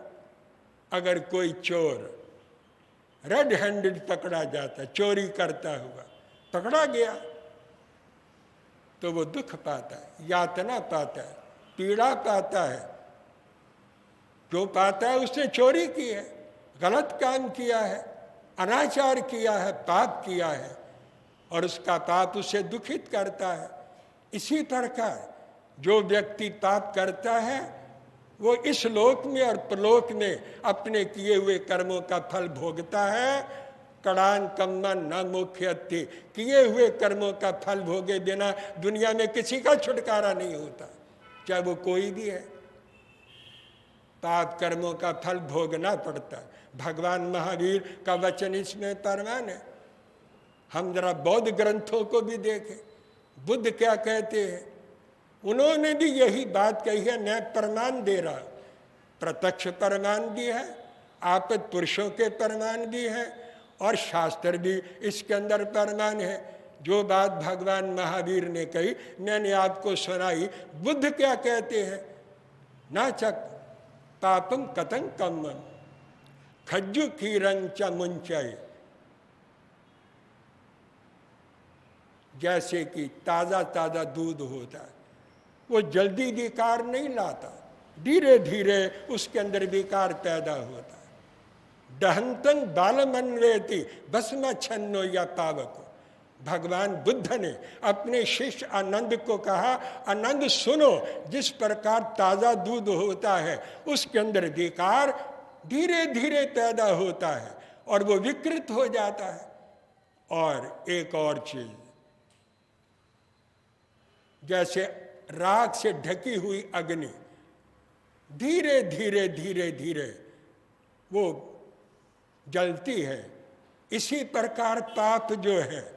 अगर कोई चोर रेड हैंडेड पकड़ा जाता, चोरी करता हुआ पकड़ा गया, तो वो दुख पाता है, यातना पाता है, पीड़ा पाता है। क्यों पाता है? उसने चोरी की है, गलत काम किया है, अनाचार किया है, पाप किया है और उसका पाप उसे दुखित करता है। इसी प्रकार जो व्यक्ति पाप करता है वो इस लोक में और परलोक में अपने किए हुए कर्मों का फल भोगता है। कड़ान कम्मन न मुख्यति, किए हुए कर्मों का फल भोगे बिना दुनिया में किसी का छुटकारा नहीं होता, चाहे वो कोई भी है। पाप कर्मों का फल भोगना पड़ता है। भगवान महावीर का वचन इसमें प्रमाण है। हम जरा बौद्ध ग्रंथों को भी देखें, बुद्ध क्या कहते हैं। उन्होंने भी यही बात कही है। मैं प्रमाण दे रहा, प्रत्यक्ष प्रमाण भी है, आपद पुरुषों के प्रमाण भी है, और शास्त्र भी इसके अंदर प्रमाण है। जो बात भगवान महावीर ने कही मैंने आपको सुनाई। बुद्ध क्या कहते हैं, नाचक पापम कतं कम्मम खज्जु कीरं च मुंचय। जैसे कि ताज़ा ताज़ा दूध होता है, वो जल्दी विकार नहीं लाता, धीरे धीरे उसके अंदर विकार पैदा होता है। दहंतं बालमन्वेति भस्म छन्नो या पावक। भगवान बुद्ध ने अपने शिष्य आनंद को कहा, आनंद सुनो, जिस प्रकार ताज़ा दूध होता है उसके अंदर विकार धीरे धीरे पैदा होता है और वो विकृत हो जाता है। और एक और चीज, जैसे राख से ढकी हुई अग्नि धीरे धीरे धीरे धीरे वो जलती है, इसी प्रकार पाप जो है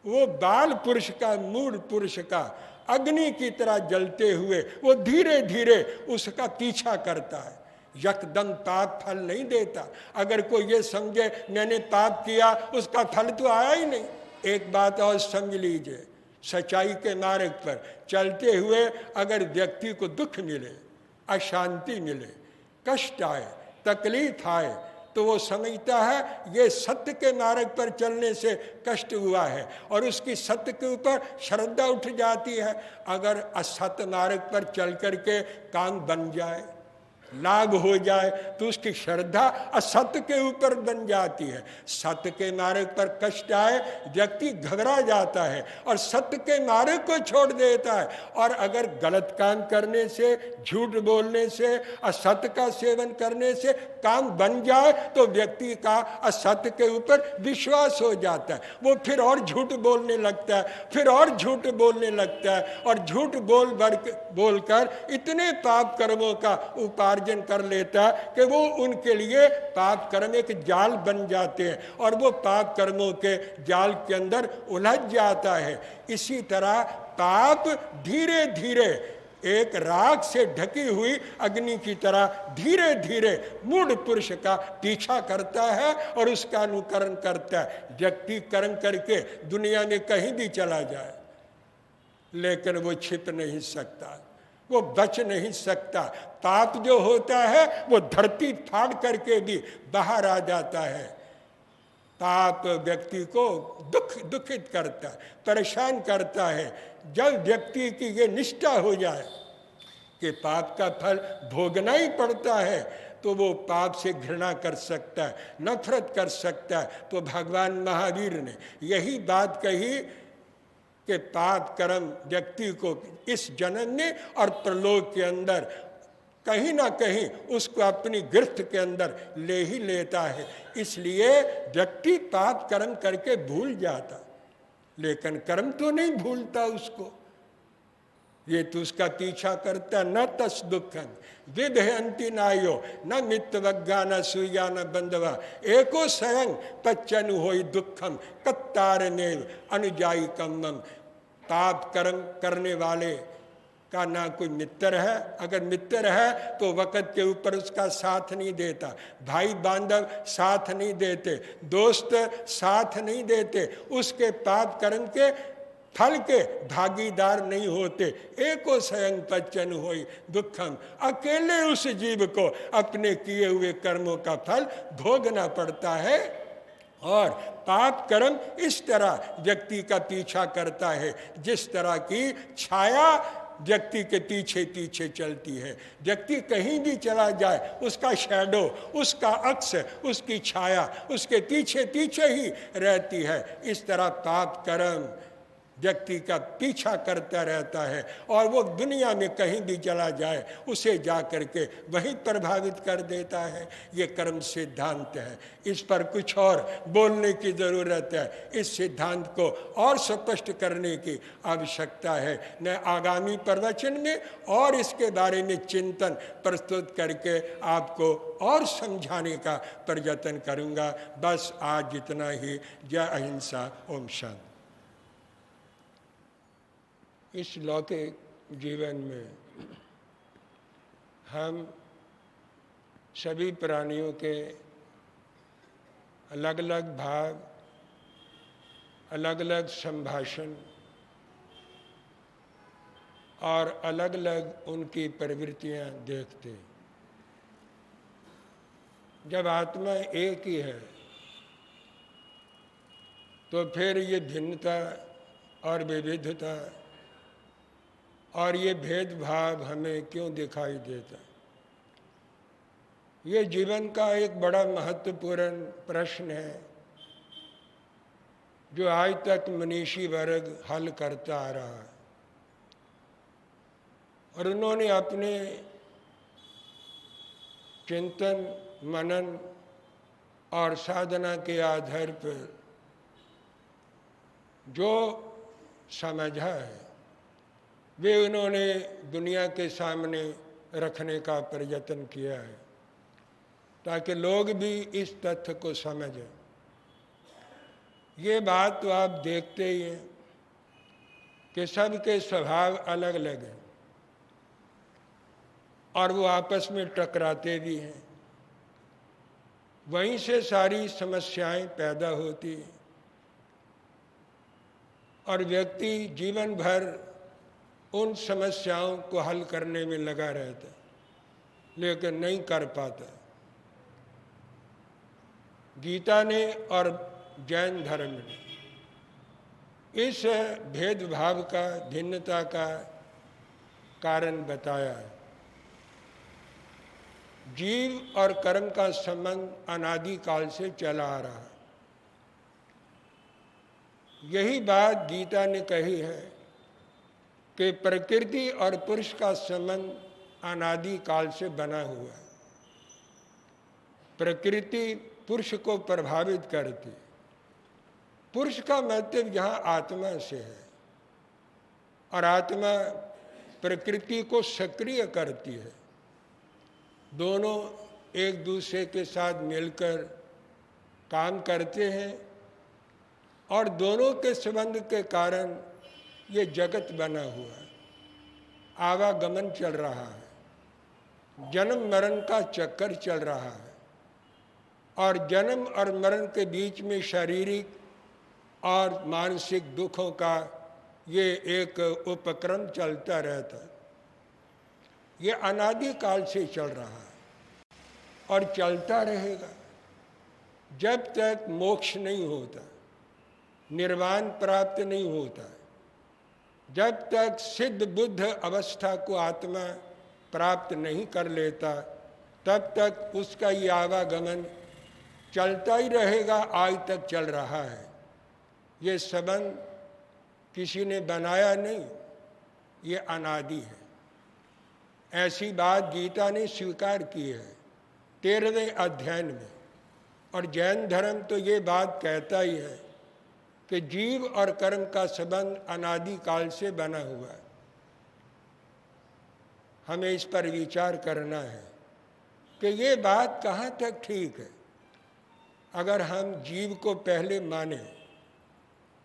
वो बाल पुरुष का, मूढ़ पुरुष का अग्नि की तरह जलते हुए वो धीरे धीरे उसका पीछा करता है। यकदम पाप फल नहीं देता। अगर कोई ये समझे मैंने पाप किया उसका फल तो आया ही नहीं। एक बात और समझ लीजिए, सच्चाई के मार्ग पर चलते हुए अगर व्यक्ति को दुख मिले, अशांति मिले, कष्ट आए, तकलीफ आए, तो वो समझता है ये सत्य के मार्ग पर चलने से कष्ट हुआ है और उसकी सत्य के ऊपर श्रद्धा उठ जाती है। अगर असत्य मार्ग पर चल करके काम बन जाए, लाभ हो जाए, तो उसकी श्रद्धा असत्य के ऊपर बन जाती है। सत्य के मार्ग पर कष्ट आए, व्यक्ति घबरा जाता है और सत्य के मार्ग को छोड़ देता है। और अगर गलत काम करने से, झूठ बोलने से, असत्य का सेवन करने से काम बन जाए तो व्यक्ति का असत्य के ऊपर विश्वास हो जाता है। वो फिर और झूठ बोलने लगता है, फिर और झूठ बोलने लगता है और झूठ बोलकर इतने पाप कर्मों का उपार्जन कर लेता है कि वो उनके लिए पाप कर्म एक जाल बन जाते हैं और वो पाप कर्मों के जाल के अंदर उलझ जाता है। इसी तरह पाप धीरे धीरे एक राख से ढकी हुई अग्नि की तरह धीरे धीरे मूढ़ पुरुष का पीछा करता है और उसका अनुकरण करता है। व्यक्ति कर्म करके दुनिया में कहीं भी चला जाए, लेकिन वो छिप नहीं सकता, वो बच नहीं सकता। पाप जो होता है वो धरती फाड़ करके भी बाहर आ जाता है। पाप व्यक्ति को दुखित करता है, परेशान करता है। जब व्यक्ति की ये निष्ठा हो जाए कि पाप का फल भोगना ही पड़ता है, तो वो पाप से घृणा कर सकता है, नफरत कर सकता है। तो भगवान महावीर ने यही बात कही कि पाप कर्म व्यक्ति को इस जन्म में और प्रलोक के अंदर कहीं ना कहीं उसको अपनी गिरफ्त के अंदर ले ही लेता है। इसलिए व्यक्ति पाप कर्म करके भूल जाता, लेकिन कर्म तो नहीं भूलता उसको। ये तो उसका पीछा करता। न तस् दुखं विधयंती नायो न मित्रवज्ञा न सूया न बंधवा एको स्वयं पच्चनु होई दुखम कत्तार नेव अनुजाई कम्मम। पाप कर्म करने वाले का ना कोई मित्र है, अगर मित्र है तो वक़्त के ऊपर उसका साथ नहीं देता, भाई बांधव साथ नहीं देते, दोस्त साथ नहीं देते, उसके पाप कर्म के फल के भागीदार नहीं होते। एको स्वयं पच्चन होई दुखम, अकेले उस जीव को अपने किए हुए कर्मों का फल भोगना पड़ता है। और पाप कर्म इस तरह व्यक्ति का पीछा करता है जिस तरह की छाया व्यक्ति के पीछे पीछे चलती है। व्यक्ति कहीं भी चला जाए उसका शैडो, उसका अक्स, उसकी छाया उसके पीछे पीछे ही रहती है। इस तरह पाप कर्म व्यक्ति का पीछा करता रहता है और वो दुनिया में कहीं भी चला जाए उसे जा करके वहीं प्रभावित कर देता है। ये कर्म सिद्धांत है, इस पर कुछ और बोलने की ज़रूरत है। इस सिद्धांत को और स्पष्ट करने की आवश्यकता है। मैं आगामी प्रवचन में और इसके बारे में चिंतन प्रस्तुत करके आपको और समझाने का प्रयत्न करूँगा। बस आज जितना ही। जय अहिंसा, ओम शांति। इस लौकिक जीवन में हम सभी प्राणियों के अलग अलग भाव, अलग अलग संभाषण और अलग अलग उनकी प्रवृत्तियां देखते हैं। जब आत्मा एक ही है तो फिर ये भिन्नता और विविधता और ये भेदभाव हमें क्यों दिखाई देता? ये जीवन का एक बड़ा महत्वपूर्ण प्रश्न है जो आज तक मनीषी वर्ग हल करता आ रहा है और उन्होंने अपने चिंतन, मनन और साधना के आधार पर जो समझा है वे उन्होंने दुनिया के सामने रखने का प्रयत्न किया है ताकि लोग भी इस तथ्य को समझें। ये बात तो आप देखते ही हैं कि सबके स्वभाव अलग अलग हैं और वो आपस में टकराते भी हैं। वहीं से सारी समस्याएं पैदा होती हैं और व्यक्ति जीवन भर उन समस्याओं को हल करने में लगा रहता लेकिन नहीं कर पाता। गीता ने और जैन धर्म ने इस भेदभाव का, भिन्नता का कारण बताया है। जीव और कर्म का संबंध अनादि काल से चला आ रहा है। यही बात गीता ने कही है कि प्रकृति और पुरुष का संबंध अनादि काल से बना हुआ है। प्रकृति पुरुष को प्रभावित करती। पुरुष का मतलब यहाँ आत्मा से है और आत्मा प्रकृति को सक्रिय करती है। दोनों एक दूसरे के साथ मिलकर काम करते हैं और दोनों के संबंध के कारण ये जगत बना हुआ है। आवागमन चल रहा है, जन्म मरण का चक्कर चल रहा है और जन्म और मरण के बीच में शारीरिक और मानसिक दुखों का ये एक उपक्रम चलता रहता है। ये अनादि काल से चल रहा है और चलता रहेगा जब तक मोक्ष नहीं होता, निर्वाण प्राप्त नहीं होता, जब तक सिद्ध बुद्ध अवस्था को आत्मा प्राप्त नहीं कर लेता तब तक उसका ये आवागमन चलता ही रहेगा। आज तक चल रहा है। ये संबंध किसी ने बनाया नहीं, ये अनादि है। ऐसी बात गीता ने स्वीकार की है 13वें अध्याय में। और जैन धर्म तो ये बात कहता ही है कि जीव और कर्म का संबंध अनादि काल से बना हुआ है। हमें इस पर विचार करना है कि ये बात कहाँ तक ठीक है। अगर हम जीव को पहले माने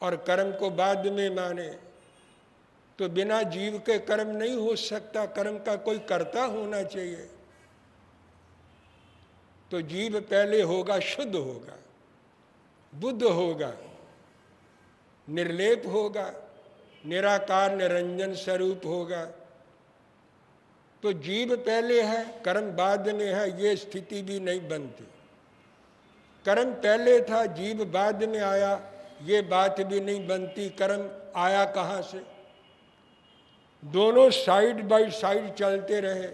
और कर्म को बाद में माने तो बिना जीव के कर्म नहीं हो सकता। कर्म का कोई कर्ता होना चाहिए। तो जीव पहले होगा, शुद्ध होगा, बुद्ध होगा, निर्लेप होगा, निराकार निरंजन स्वरूप होगा। तो जीव पहले है, कर्म बाद में है, ये स्थिति भी नहीं बनती। कर्म पहले था, जीव बाद में आया, ये बात भी नहीं बनती। कर्म आया कहाँ से? दोनों साइड बाय साइड चलते रहे,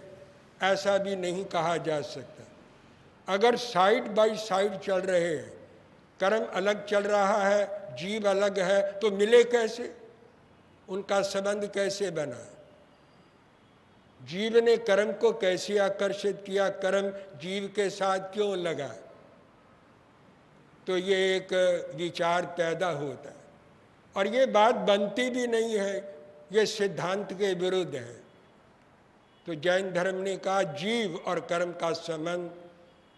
ऐसा भी नहीं कहा जा सकता। अगर साइड बाय साइड चल रहे हैं, कर्म अलग चल रहा है, जीव अलग है, तो मिले कैसे? उनका संबंध कैसे बना, जीव ने कर्म को कैसे आकर्षित किया, कर्म जीव के साथ क्यों लगा, तो ये एक विचार पैदा होता है। और ये बात बनती भी नहीं है, ये सिद्धांत के विरुद्ध है। तो जैन धर्म ने कहा जीव और कर्म का संबंध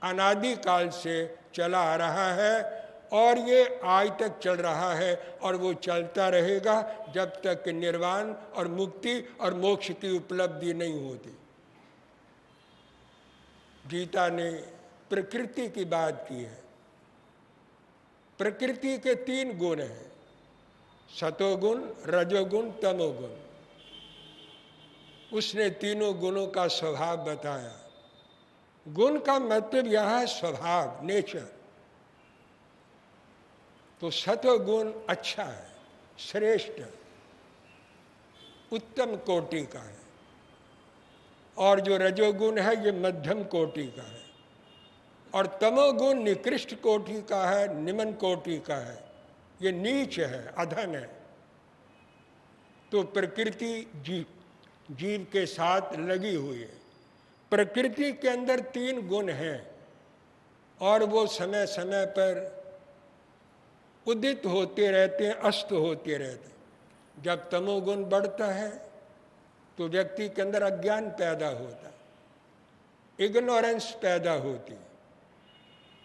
अनादिकाल से चला आ रहा है और ये आज तक चल रहा है और वो चलता रहेगा जब तक निर्वाण और मुक्ति और मोक्ष की उपलब्धि नहीं होती। गीता ने प्रकृति की बात की है। प्रकृति के 3 गुण हैं, सतोगुण, रजोगुण, तमोगुण। उसने तीनों गुणों का स्वभाव बताया। गुण का मतलब यह है स्वभाव, नेचर। तो सतोगुण अच्छा है, श्रेष्ठ, उत्तम कोटि का है, और जो रजोगुण है ये मध्यम कोटि का है, और तमोगुण निकृष्ट कोटि का है, निम्न कोटि का है, ये नीच है, अधम है। तो प्रकृति जीव के साथ लगी हुई है। प्रकृति के अंदर 3 गुण हैं और वो समय समय पर उदित होते रहते हैं, अस्त होते रहते हैं। जब तमोगुण बढ़ता है तो व्यक्ति के अंदर अज्ञान पैदा होता है, इग्नोरेंस पैदा होती,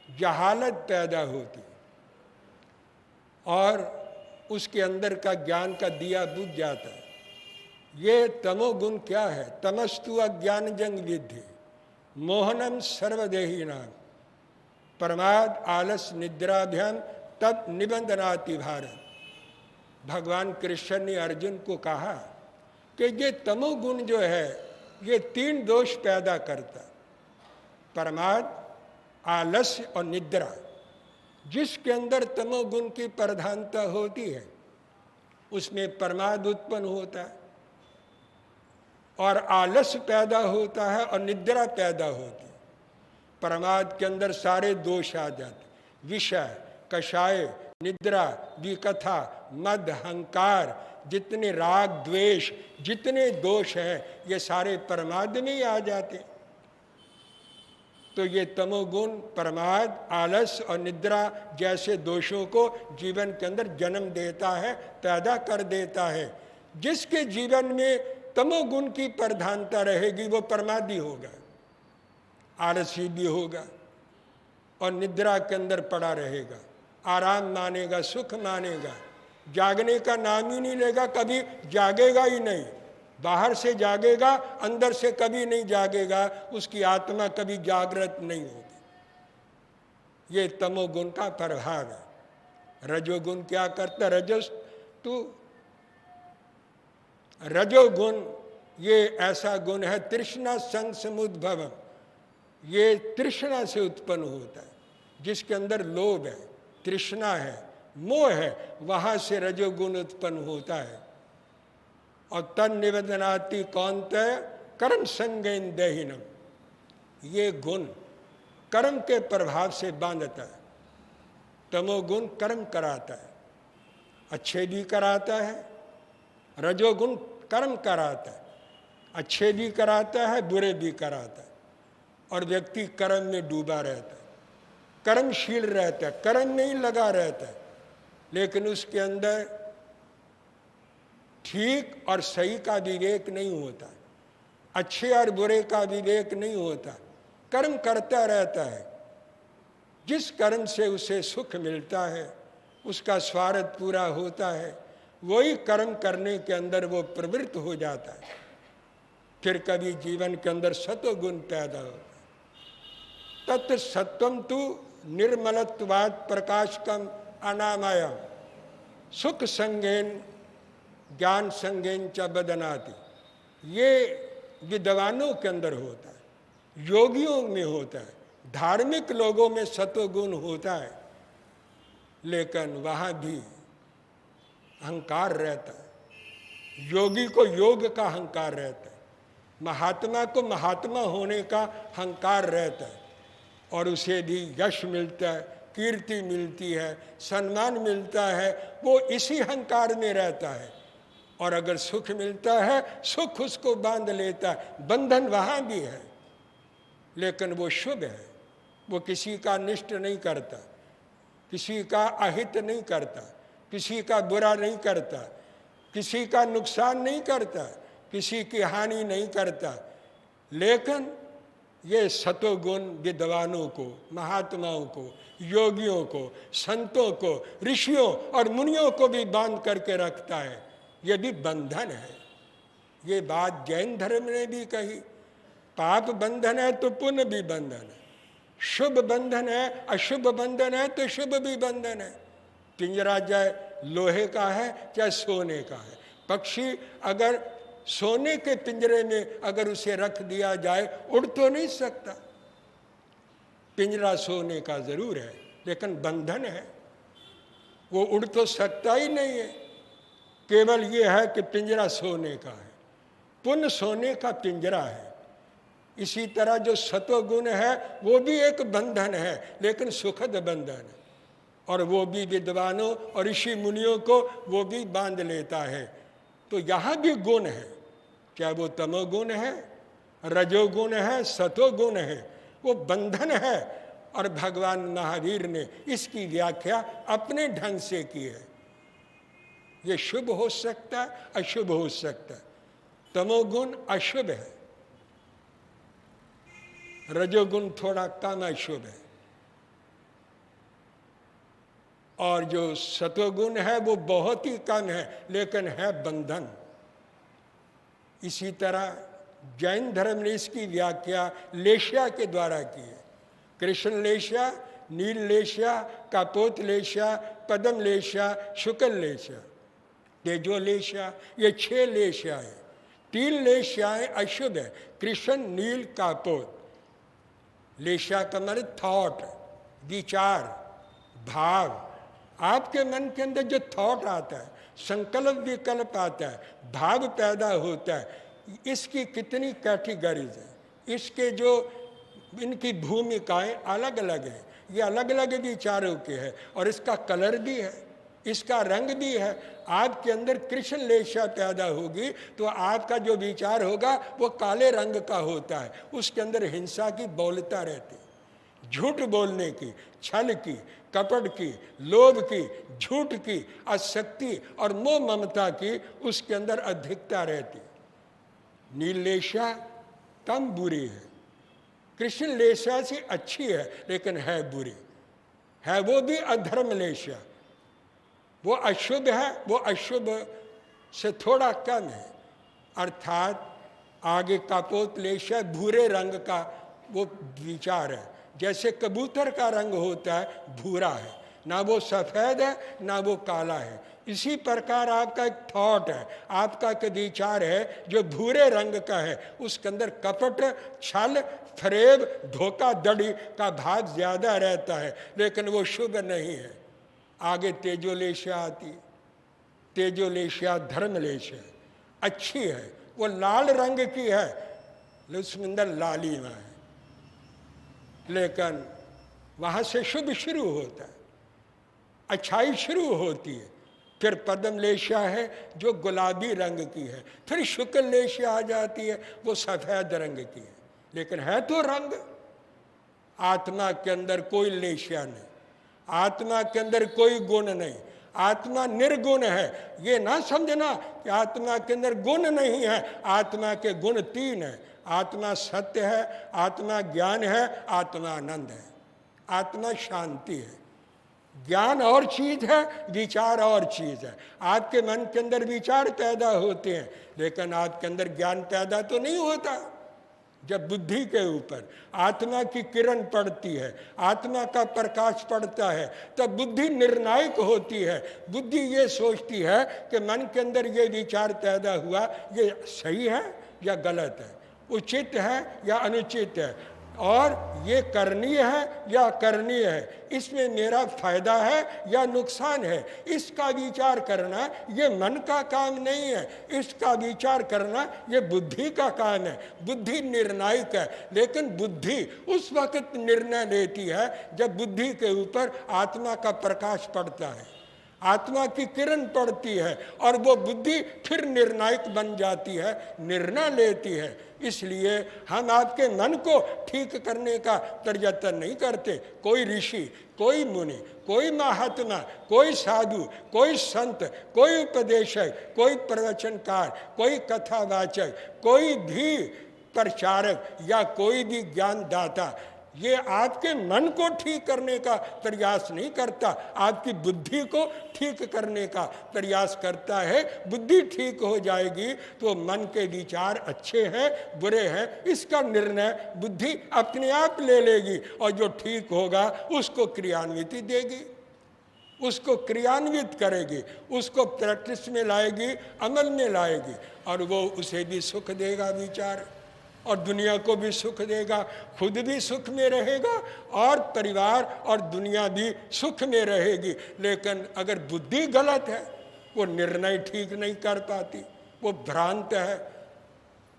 जहालत पैदा होती, और उसके अंदर का ज्ञान का दिया बुझ जाता है। ये तमोगुण क्या है? तमस्तु अज्ञान जंग विद्धि मोहनम सर्वदेही नाम प्रमाद आलस निद्राभ्याम तब निबंधनाति भारत। भगवान कृष्ण ने अर्जुन को कहा कि ये तमोगुण जो है ये 3 दोष पैदा करता, प्रमाद, आलस्य और निद्रा। जिसके अंदर तमोगुण की प्रधानता होती है उसमें प्रमाद उत्पन्न होता है और आलस्य पैदा होता है और निद्रा पैदा होती है। प्रमाद के अंदर सारे दोष आ जाते, विषय, कषाय, निद्रा, विकथा, मद, अहंकार, जितने राग द्वेष, जितने दोष हैं ये सारे प्रमाद में ही आ जाते। तो ये तमोगुण प्रमाद, आलस और निद्रा जैसे दोषों को जीवन के अंदर जन्म देता है, पैदा कर देता है। जिसके जीवन में तमोगुण की प्रधानता रहेगी वो प्रमादी होगा, आलसी भी होगा और निद्रा के अंदर पड़ा रहेगा, आराम मानेगा, सुख मानेगा, जागने का नाम ही नहीं लेगा, कभी जागेगा ही नहीं। बाहर से जागेगा, अंदर से कभी नहीं जागेगा, उसकी आत्मा कभी जागृत नहीं होगी। ये तमोगुण का प्रभाव है। रजोगुण क्या करता? रजोगुण ये ऐसा गुण है, तृष्णा संग समुद्भवम, ये तृष्णा से उत्पन्न होता है। जिसके अंदर लोभ है, तृष्णा है, मोह है, वहां से रजोगुण उत्पन्न होता है। और तन निवेदनाति कौन्तेय कर्म संगेन देहिनम, ये गुण कर्म के प्रभाव से बांधता है। तमोगुण कर्म कराता है, अच्छे भी कराता है, रजोगुण कर्म कराता है, अच्छे भी कराता है, बुरे भी कराता है, और व्यक्ति कर्म में डूबा रहता है, कर्मशील रहता है, कर्म में ही लगा रहता है, लेकिन उसके अंदर ठीक और सही का विवेक नहीं होता, अच्छे और बुरे का विवेक नहीं होता, कर्म करता रहता है। जिस कर्म से उसे सुख मिलता है, उसका स्वार्थ पूरा होता है, वही कर्म करने के अंदर वो प्रवृत्त हो जाता है। फिर कभी जीवन के अंदर सत्वगुण पैदा होता है। तत् सत्वम तु निर्मलत्वात् प्रकाशकम अनामयम सुख संगेन ज्ञान संगेन च बदनाति। ये विद्वानों के अंदर होता है, योगियों में होता है, धार्मिक लोगों में सत्वगुण होता है, लेकिन वहाँ भी अहंकार रहता है। योगी को योग का अहंकार रहता है, महात्मा को महात्मा होने का अहंकार रहता है, और उसे भी यश मिलता है, कीर्ति मिलती है, सम्मान मिलता है, वो इसी अहंकार में रहता है। और अगर सुख मिलता है, सुख उसको बांध लेता है। बंधन वहाँ भी है, लेकिन वो शुभ है, वो किसी का अनिष्ट नहीं करता, किसी का अहित नहीं करता, किसी का बुरा नहीं करता, किसी का नुकसान नहीं करता, किसी की हानि नहीं करता। लेकिन ये सतोगुण विद्वानों को, महात्माओं को, योगियों को, संतों को, ऋषियों और मुनियों को भी बांध करके रखता है। ये भी बंधन है। ये बात जैन धर्म ने भी कही, पाप बंधन है तो पुण्य भी बंधन है, शुभ बंधन है, अशुभ बंधन है तो शुभ भी बंधन है। पिंजरा चाहे लोहे का है चाहे सोने का है, पक्षी अगर सोने के पिंजरे में अगर उसे रख दिया जाए उड़ तो नहीं सकता। पिंजरा सोने का जरूर है, लेकिन बंधन है, वो उड़ तो सकता ही नहीं है। केवल ये है कि पिंजरा सोने का है, पुण्य सोने का पिंजरा है। इसी तरह जो सतोगुण है वो भी एक बंधन है, लेकिन सुखद बंधन है, और वो भी विद्वानों और ऋषि मुनियों को वो भी बांध लेता है। तो यहाँ भी गुण है, चाहे वो तमोगुण है, रजोगुण है, सतोगुण है, वो बंधन है। और भगवान महावीर ने इसकी व्याख्या अपने ढंग से की है। ये शुभ हो सकता है, अशुभ हो सकता है। तमोगुण अशुभ है, रजोगुण थोड़ा कम अशुभ है, और जो सतोगुण है वो बहुत ही कम है, लेकिन है बंधन। इसी तरह जैन धर्म ने इसकी व्याख्या लेशा के द्वारा की है। कृष्ण लेशा, नील लेशा, कापोत लेशा, पद्म लेशा, शुक्ल लेशा, तेजो लेशा, ये 6 लेशा है। 3 लेशाएं अशुभ है, कृष्ण, नील, कापोत। लेशा का मतलब थॉट, विचार, भाव। आपके मन के अंदर जो थॉट आता है, संकल्प विकल्प आता है, भाव पैदा होता है, इसकी कितनी कैटेगरीज है, इसके जो इनकी भूमिकाएं अलग अलग हैं, ये अलग अलग विचारों के हैं, और इसका कलर भी है, इसका रंग भी है। आपके अंदर कृष्ण लेशा पैदा होगी तो आपका जो विचार होगा वो काले रंग का होता है, उसके अंदर हिंसा की बौलता रहती है, झूठ बोलने की, छल की, कपट की, लोभ की, झूठ की, आसक्ति और मोह ममता की उसके अंदर अधिकता रहती। नील लेशा कम बुरी है, कृष्ण लेशा से अच्छी है, लेकिन है बुरी है, वो भी अधर्म लेशा। वो अशुभ है, वो अशुभ से थोड़ा कम है। अर्थात आगे कापोत लेशा भूरे रंग का वो विचार है। जैसे कबूतर का रंग होता है भूरा है, ना वो सफ़ेद है ना वो काला है। इसी प्रकार आपका एक थॉट है, आपका एक विचार है जो भूरे रंग का है, उसके अंदर कपट, छल, फरेब, धोखाधड़ी का भाग ज़्यादा रहता है, लेकिन वो शुभ नहीं है। आगे तेजोलेशा आती, तेजोलेशा धर्मलेशा अच्छी है, वो लाल रंग की है, उसमें अंदर लालिमा है, लेकिन वहाँ से शुभ शुरू होता है, अच्छाई शुरू होती है। फिर पद्म लेशा है जो गुलाबी रंग की है, फिर शुक्ल लेशा आ जाती है, वो सफ़ेद रंग की है, लेकिन है तो रंग। आत्मा के अंदर कोई लेशा नहीं, आत्मा के अंदर कोई गुण नहीं, आत्मा निर्गुण है। ये ना समझना कि आत्मा के अंदर गुण नहीं है, आत्मा के गुण 3 है। आत्मा सत्य है, आत्मा ज्ञान है, आत्मा आनंद है, आत्मा शांति है। ज्ञान और चीज है, विचार और चीज है। आपके मन के अंदर विचार पैदा होते हैं, लेकिन आपके अंदर ज्ञान पैदा तो नहीं होता। जब बुद्धि के ऊपर आत्मा की किरण पड़ती है, आत्मा का प्रकाश पड़ता है, तब बुद्धि निर्णायक होती है। बुद्धि ये सोचती है कि मन के अंदर ये विचार पैदा हुआ, ये सही है या गलत है, उचित है या अनुचित है, और ये करणीय है या करणीय है, इसमें मेरा फायदा है या नुकसान है। इसका विचार करना ये मन का काम नहीं है, इसका विचार करना ये बुद्धि का काम है। बुद्धि निर्णायक है, लेकिन बुद्धि उस वक्त निर्णय लेती है जब बुद्धि के ऊपर आत्मा का प्रकाश पड़ता है। आत्मा की किरण पड़ती है और वो बुद्धि फिर निर्णायक बन जाती है, निर्णय लेती है। इसलिए हम आपके मन को ठीक करने का प्रयत्न नहीं करते। कोई ऋषि, कोई मुनि, कोई महात्मा, कोई साधु, कोई संत, कोई उपदेशक, कोई प्रवचनकार, कोई कथावाचक, कोई भी प्रचारक या कोई भी ज्ञानदाता ये आपके मन को ठीक करने का प्रयास नहीं करता, आपकी बुद्धि को ठीक करने का प्रयास करता है। बुद्धि ठीक हो जाएगी तो मन के विचार अच्छे हैं बुरे हैं इसका निर्णय बुद्धि अपने आप ले लेगी और जो ठीक होगा उसको क्रियान्वित देगी, उसको क्रियान्वित करेगी, उसको प्रैक्टिस में लाएगी, अमल में लाएगी और वो उसे भी सुख देगा विचार और दुनिया को भी सुख देगा, खुद भी सुख में रहेगा और परिवार और दुनिया भी सुख में रहेगी। लेकिन अगर बुद्धि गलत है, वो निर्णय ठीक नहीं कर पाती, वो भ्रांत है,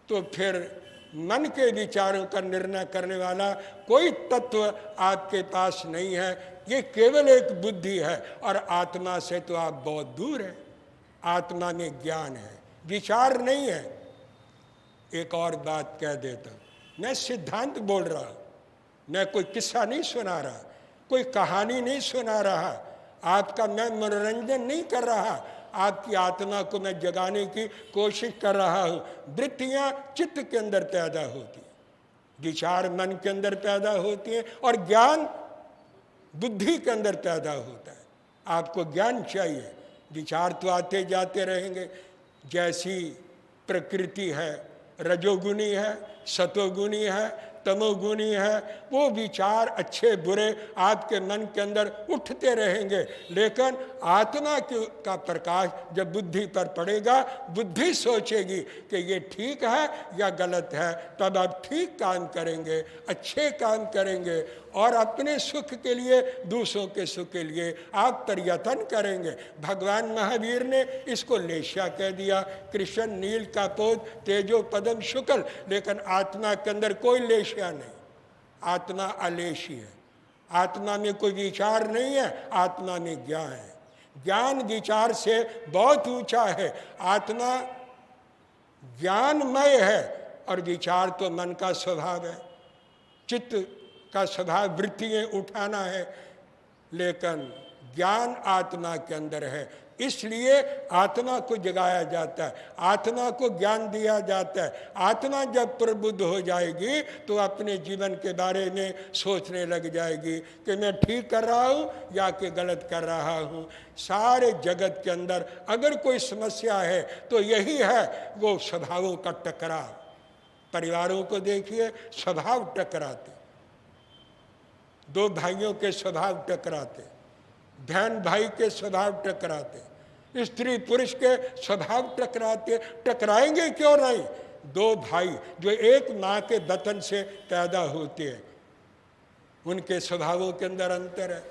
तो फिर मन के विचारों का निर्णय करने वाला कोई तत्व आपके पास नहीं है। ये केवल एक बुद्धि है और आत्मा से तो आप बहुत दूर हैं। आत्मा में ज्ञान है, विचार नहीं है। एक और बात कह देता हूँ, मैं सिद्धांत बोल रहा, मैं कोई किस्सा नहीं सुना रहा, कोई कहानी नहीं सुना रहा, आपका मैं मनोरंजन नहीं कर रहा, आपकी आत्मा को मैं जगाने की कोशिश कर रहा हूँ। वृत्तियाँ चित्त के अंदर पैदा होती, विचार मन के अंदर पैदा होती हैं और ज्ञान बुद्धि के अंदर पैदा होता है। आपको ज्ञान चाहिए, विचार तो आते जाते रहेंगे। जैसी प्रकृति है, रजोगुनी है, सतोगुनी है, तमोगुनी है, वो विचार अच्छे बुरे आपके मन के अंदर उठते रहेंगे। लेकिन आत्मा का प्रकाश जब बुद्धि पर पड़ेगा, बुद्धि सोचेगी कि ये ठीक है या गलत है, तब आप ठीक काम करेंगे, अच्छे काम करेंगे और अपने सुख के लिए, दूसरों के सुख के लिए आप प्रयत्न करेंगे। भगवान महावीर ने इसको लेशा कह दिया, कृष्ण नील का पोत तेजो पदम शुक्ल, लेकिन आत्मा के अंदर कोई लेशा नहीं, आत्मा अलेशी है। आत्मा में कोई विचार नहीं है, आत्मा में ज्ञान है। ज्ञान विचार से बहुत ऊंचा है। आत्मा ज्ञानमय है और विचार तो मन का स्वभाव है, चित्त का स्वभाव वृत्तियाँ उठाना है, लेकिन ज्ञान आत्मा के अंदर है। इसलिए आत्मा को जगाया जाता है, आत्मा को ज्ञान दिया जाता है। आत्मा जब प्रबुद्ध हो जाएगी तो अपने जीवन के बारे में सोचने लग जाएगी कि मैं ठीक कर रहा हूँ या कि गलत कर रहा हूँ। सारे जगत के अंदर अगर कोई समस्या है तो यही है, वो स्वभावों का टकराव। परिवारों को देखिए, स्वभाव टकराते, दो भाइयों के स्वभाव टकराते, बहन भाई के स्वभाव टकराते, स्त्री पुरुष के स्वभाव टकराते। टकराएंगे क्यों नहीं? दो भाई जो एक माँ के बतन से पैदा होते हैं, उनके स्वभावों के अंदर अंतर है।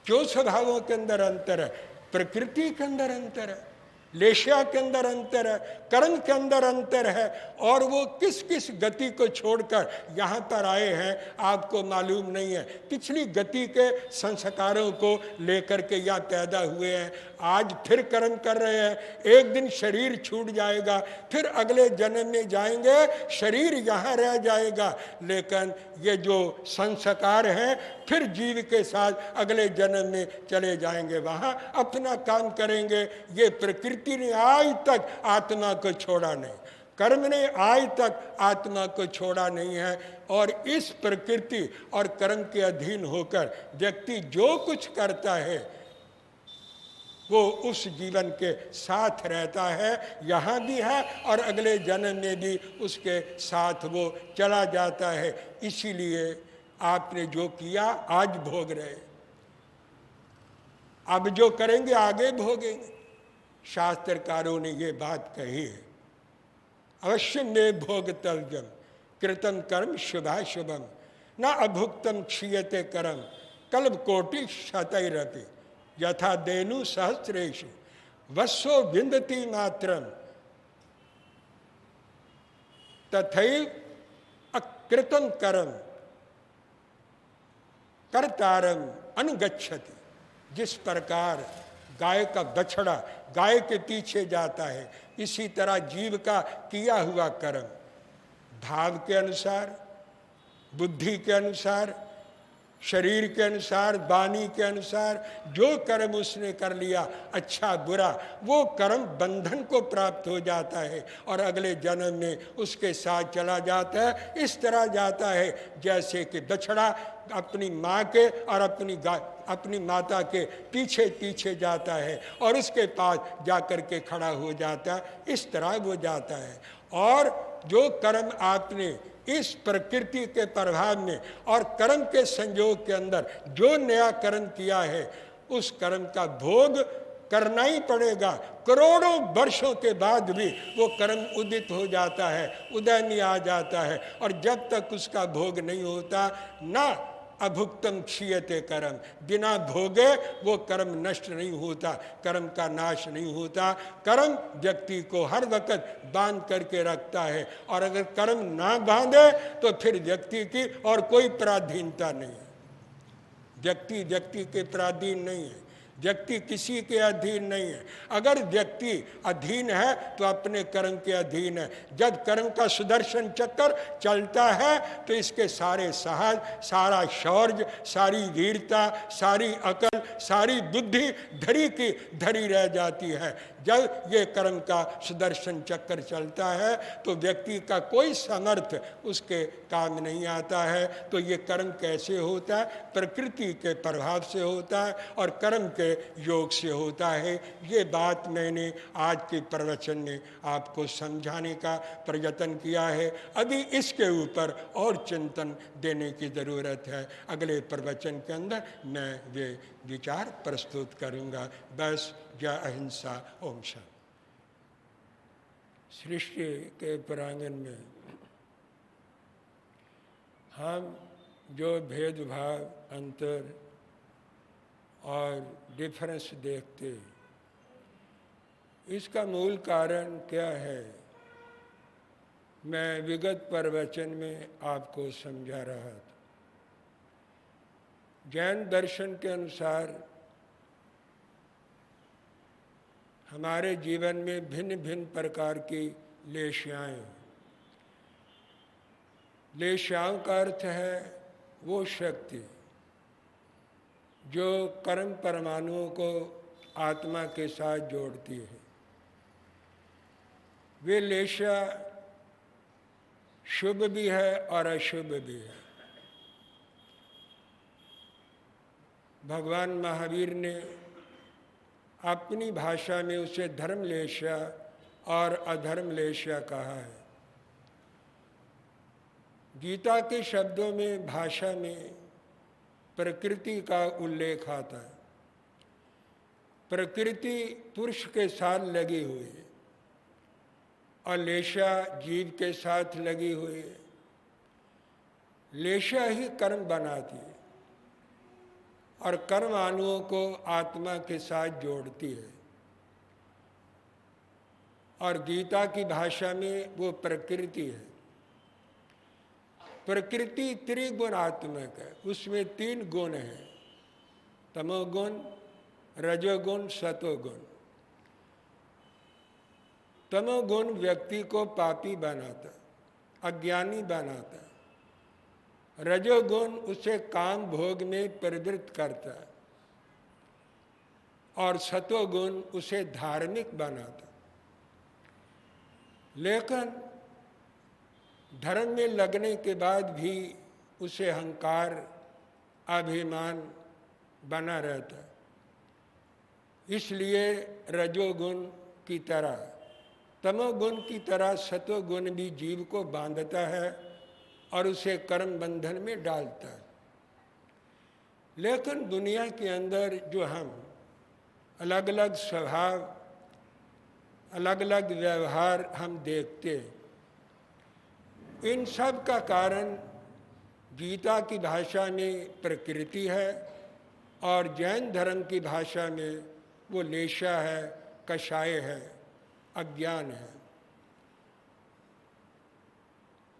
क्यों स्वभावों के अंदर अंतर है? प्रकृति के अंदर अंतर है, लेशिया के अंदर अंतर है, कर्म के अंदर अंतर है, और वो किस किस गति को छोड़कर यहाँ पर आए हैं आपको मालूम नहीं है। पिछली गति के संस्कारों को लेकर के यहाँ पैदा हुए हैं, आज फिर कर्म कर रहे हैं। एक दिन शरीर छूट जाएगा, फिर अगले जन्म में जाएंगे, शरीर यहाँ रह जाएगा, लेकिन ये जो संस्कार हैं फिर जीव के साथ अगले जन्म में चले जाएंगे, वहाँ अपना काम करेंगे। ये प्रकृति ने आज तक आत्मा को छोड़ा नहीं, कर्म ने आज तक आत्मा को छोड़ा नहीं है। और इस प्रकृति और कर्म के अधीन होकर व्यक्ति जो कुछ करता है वो उस जीवन के साथ रहता है, यहाँ भी है और अगले जन्म में भी उसके साथ वो चला जाता है। इसीलिए आपने जो किया आज भोग रहे, अब जो करेंगे आगे भोगेंगे। शास्त्रकारों ने ये बात कही है, अवश्य में भोगतव्यम कृतम कर्म शुभाशुभम न अभुक्तम क्षीयते कर्म कल्प कोटि शतैरपि यथा देनु सहस्रेषु वत्सो विन्दति मात्रम तथैव अकृतं कर्म कर्तारम अनुगच्छति। जिस प्रकार गाय का बछड़ा गाय के पीछे जाता है, इसी तरह जीव का किया हुआ कर्म भाव के अनुसार, बुद्धि के अनुसार, शरीर के अनुसार, वाणी के अनुसार जो कर्म उसने कर लिया अच्छा बुरा, वो कर्म बंधन को प्राप्त हो जाता है और अगले जन्म में उसके साथ चला जाता है। इस तरह जाता है जैसे कि बछड़ा अपनी माँ के और अपनी माता के पीछे पीछे जाता है और उसके पास जाकर के खड़ा हो जाता है, इस तरह वो जाता है। और जो कर्म आपने इस प्रकृति के प्रभाव में और कर्म के संयोग के अंदर जो नया कर्म किया है, उस कर्म का भोग करना ही पड़ेगा। करोड़ों वर्षों के बाद भी वो कर्म उदित हो जाता है, उदय आ जाता है, और जब तक उसका भोग नहीं होता ना अभुक्तम क्षीयते कर्म, बिना भोगे वो कर्म नष्ट नहीं होता, कर्म का नाश नहीं होता। कर्म व्यक्ति को हर वक्त बांध करके रखता है, और अगर कर्म ना बांधे तो फिर व्यक्ति की और कोई पराधीनता नहीं है। व्यक्ति व्यक्ति के पराधीन नहीं है, व्यक्ति किसी के अधीन नहीं है। अगर व्यक्ति अधीन है तो अपने कर्म के अधीन है। जब कर्म का सुदर्शन चक्र चलता है तो इसके सारे साहस, सारा शौर्य, सारी वीरता, सारी अकल, सारी बुद्धि धरी की धरी रह जाती है। जब ये कर्म का सुदर्शन चक्र चलता है तो व्यक्ति का कोई समर्थ उसके काम नहीं आता है। तो ये कर्म कैसे होता है? प्रकृति के प्रभाव से होता है और कर्म के योग से होता है। ये बात मैंने आज के प्रवचन में आपको समझाने का प्रयत्न किया है। अभी इसके ऊपर और चिंतन देने की ज़रूरत है। अगले प्रवचन के अंदर मैं वे विचार प्रस्तुत करूँगा। बस जय अहिंसा, ओम शांति। सृष्टि के प्रांगण में हम जो भेदभाव, अंतर और डिफरेंस देखते, इसका मूल कारण क्या है, मैं विगत प्रवचन में आपको समझा रहा था। जैन दर्शन के अनुसार हमारे जीवन में भिन्न भिन्न प्रकार की लेशाएं, लेशाओं का अर्थ है वो शक्ति जो कर्म परमाणुओं को आत्मा के साथ जोड़ती है। वे लेशा शुभ भी है और अशुभ भी है। भगवान महावीर ने अपनी भाषा में उसे धर्मलेशा और अधर्मलेशा कहा है। गीता के शब्दों में, भाषा में प्रकृति का उल्लेख आता है। प्रकृति पुरुष के साथ लगी हुई है और लेशा जीव के साथ लगी हुई है। लेशा ही कर्म बनाती है और कर्म अणुओं को आत्मा के साथ जोड़ती है। और गीता की भाषा में वो प्रकृति है। प्रकृति त्रिगुणात्मक है, उसमें 3 गुण हैं, तमोगुण, रजोगुण, सतोगुण। तमोगुण व्यक्ति को पापी बनाता, अज्ञानी बनाता। रजोगुण उसे काम भोग में प्रवृत्त करता है और सतोगुण उसे धार्मिक बनाता। लेकिन धर्म में लगने के बाद भी उसे अहंकार, अभिमान बना रहता है। इसलिए रजोगुण की तरह, तमोगुण की तरह सतोगुण भी जीव को बांधता है और उसे कर्म बंधन में डालता है। लेकिन दुनिया के अंदर जो हम अलग अलग स्वभाव, अलग अलग व्यवहार हम देखते, इन सब का कारण गीता की भाषा में प्रकृति है और जैन धर्म की भाषा में वो लेशा है, कषाय है, अज्ञान है।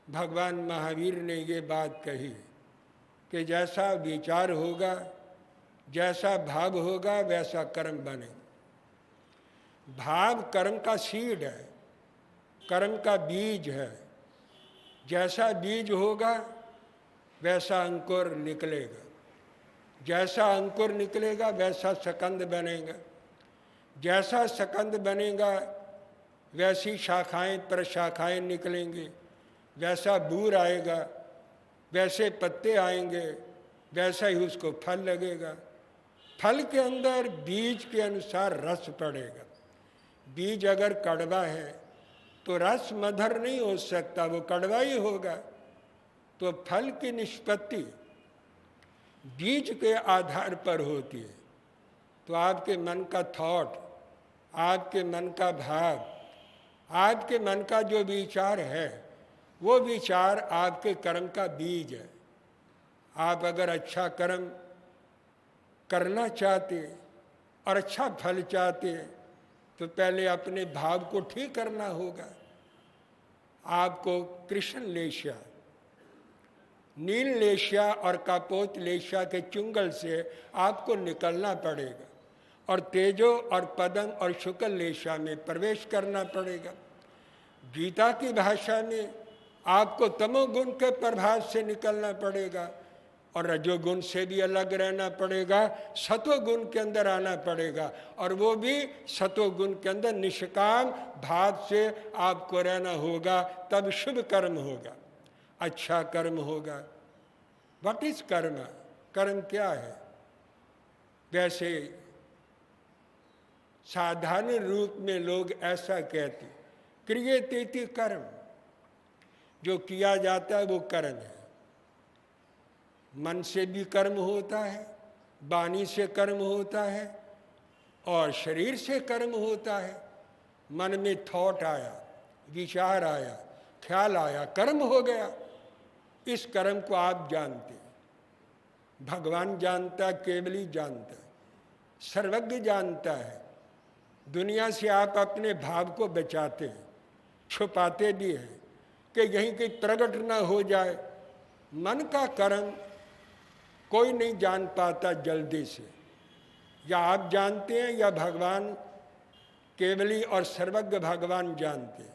भगवान महावीर ने ये बात कही कि जैसा विचार होगा, जैसा भाव होगा, वैसा कर्म बने। भाव कर्म का सीड है, कर्म का बीज है। जैसा बीज होगा वैसा अंकुर निकलेगा, जैसा अंकुर निकलेगा वैसा सकंद बनेगा, जैसा सकंद बनेगा वैसी शाखाएं प्रशाखाएं निकलेंगी, वैसा बूर आएगा, वैसे पत्ते आएंगे, वैसा ही उसको फल लगेगा। फल के अंदर बीज के अनुसार रस पड़ेगा। बीज अगर कड़वा है तो रस मधुर नहीं हो सकता, वो कड़वा ही होगा। तो फल की निष्पत्ति बीज के आधार पर होती है। तो आपके मन का थॉट, आपके मन का भाव, आपके मन का जो विचार है, वो विचार आपके कर्म का बीज है। आप अगर अच्छा कर्म करना चाहते और अच्छा फल चाहते तो पहले अपने भाव को ठीक करना होगा। आपको कृष्ण लेशिया, नील लेशिया और कापोत लेशिया के चुंगल से आपको निकलना पड़ेगा और तेजो और पदम और शुक्ल लेशिया में प्रवेश करना पड़ेगा। गीता की भाषा में आपको तमोगुण के प्रभाव से निकलना पड़ेगा और रजोगुण से भी अलग रहना पड़ेगा, सत्वगुण के अंदर आना पड़ेगा और वो भी सत्वगुण के अंदर निष्काम भाव से आपको रहना होगा, तब शुभ कर्म होगा, अच्छा कर्म होगा। व्हाट इज कर्म? कर्म क्या है? वैसे साधारण रूप में लोग ऐसा कहते, क्रियेति कर्म, जो किया जाता है वो कर्म है। मन से भी कर्म होता है, वाणी से कर्म होता है और शरीर से कर्म होता है। मन में थॉट आया, विचार आया, ख्याल आया, कर्म हो गया। इस कर्म को आप जानते हैं, भगवान जानता है, केवल ही जानता है, सर्वज्ञ जानता है। दुनिया से आप अपने भाव को बचाते हैं, छुपाते भी हैं कि यहीं कहीं प्रकट न हो जाए। मन का कर्म कोई नहीं जान पाता जल्दी से, या आप जानते हैं या भगवान केवली और सर्वज्ञ भगवान जानते हैं,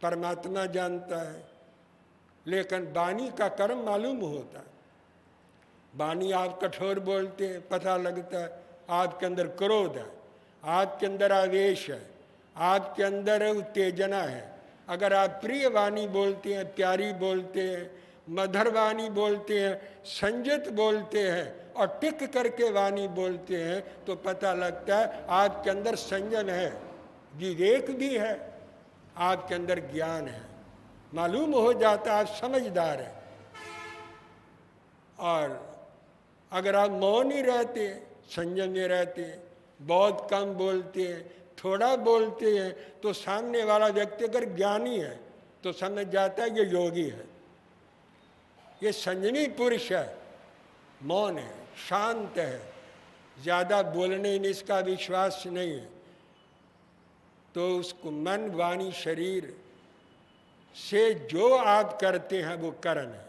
परमात्मा जानता है। लेकिन वाणी का कर्म मालूम होता है। वाणी आप कठोर बोलते हैं, पता लगता है आपके अंदर क्रोध है, आपके अंदर आवेश है, आपके अंदर उत्तेजना है। अगर आप प्रिय वाणी बोलते हैं, प्यारी बोलते हैं, मधुर वाणी बोलते हैं, संयत बोलते हैं और टिक करके वाणी बोलते हैं, तो पता लगता है आपके अंदर संयम है, विवेक भी है, आपके अंदर ज्ञान है, मालूम हो जाता है आप समझदार हैं। और अगर आप मौन ही रहते, संयम में रहते, बहुत कम बोलते हैं, थोड़ा बोलते हैं, तो सामने वाला व्यक्ति अगर ज्ञानी है तो समझ जाता है ये योगी है, ये संयमी पुरुष है, मौन है, शांत है, ज़्यादा बोलने में इसका विश्वास नहीं है। तो उसको मन वाणी शरीर से जो आप करते हैं वो कर्म है।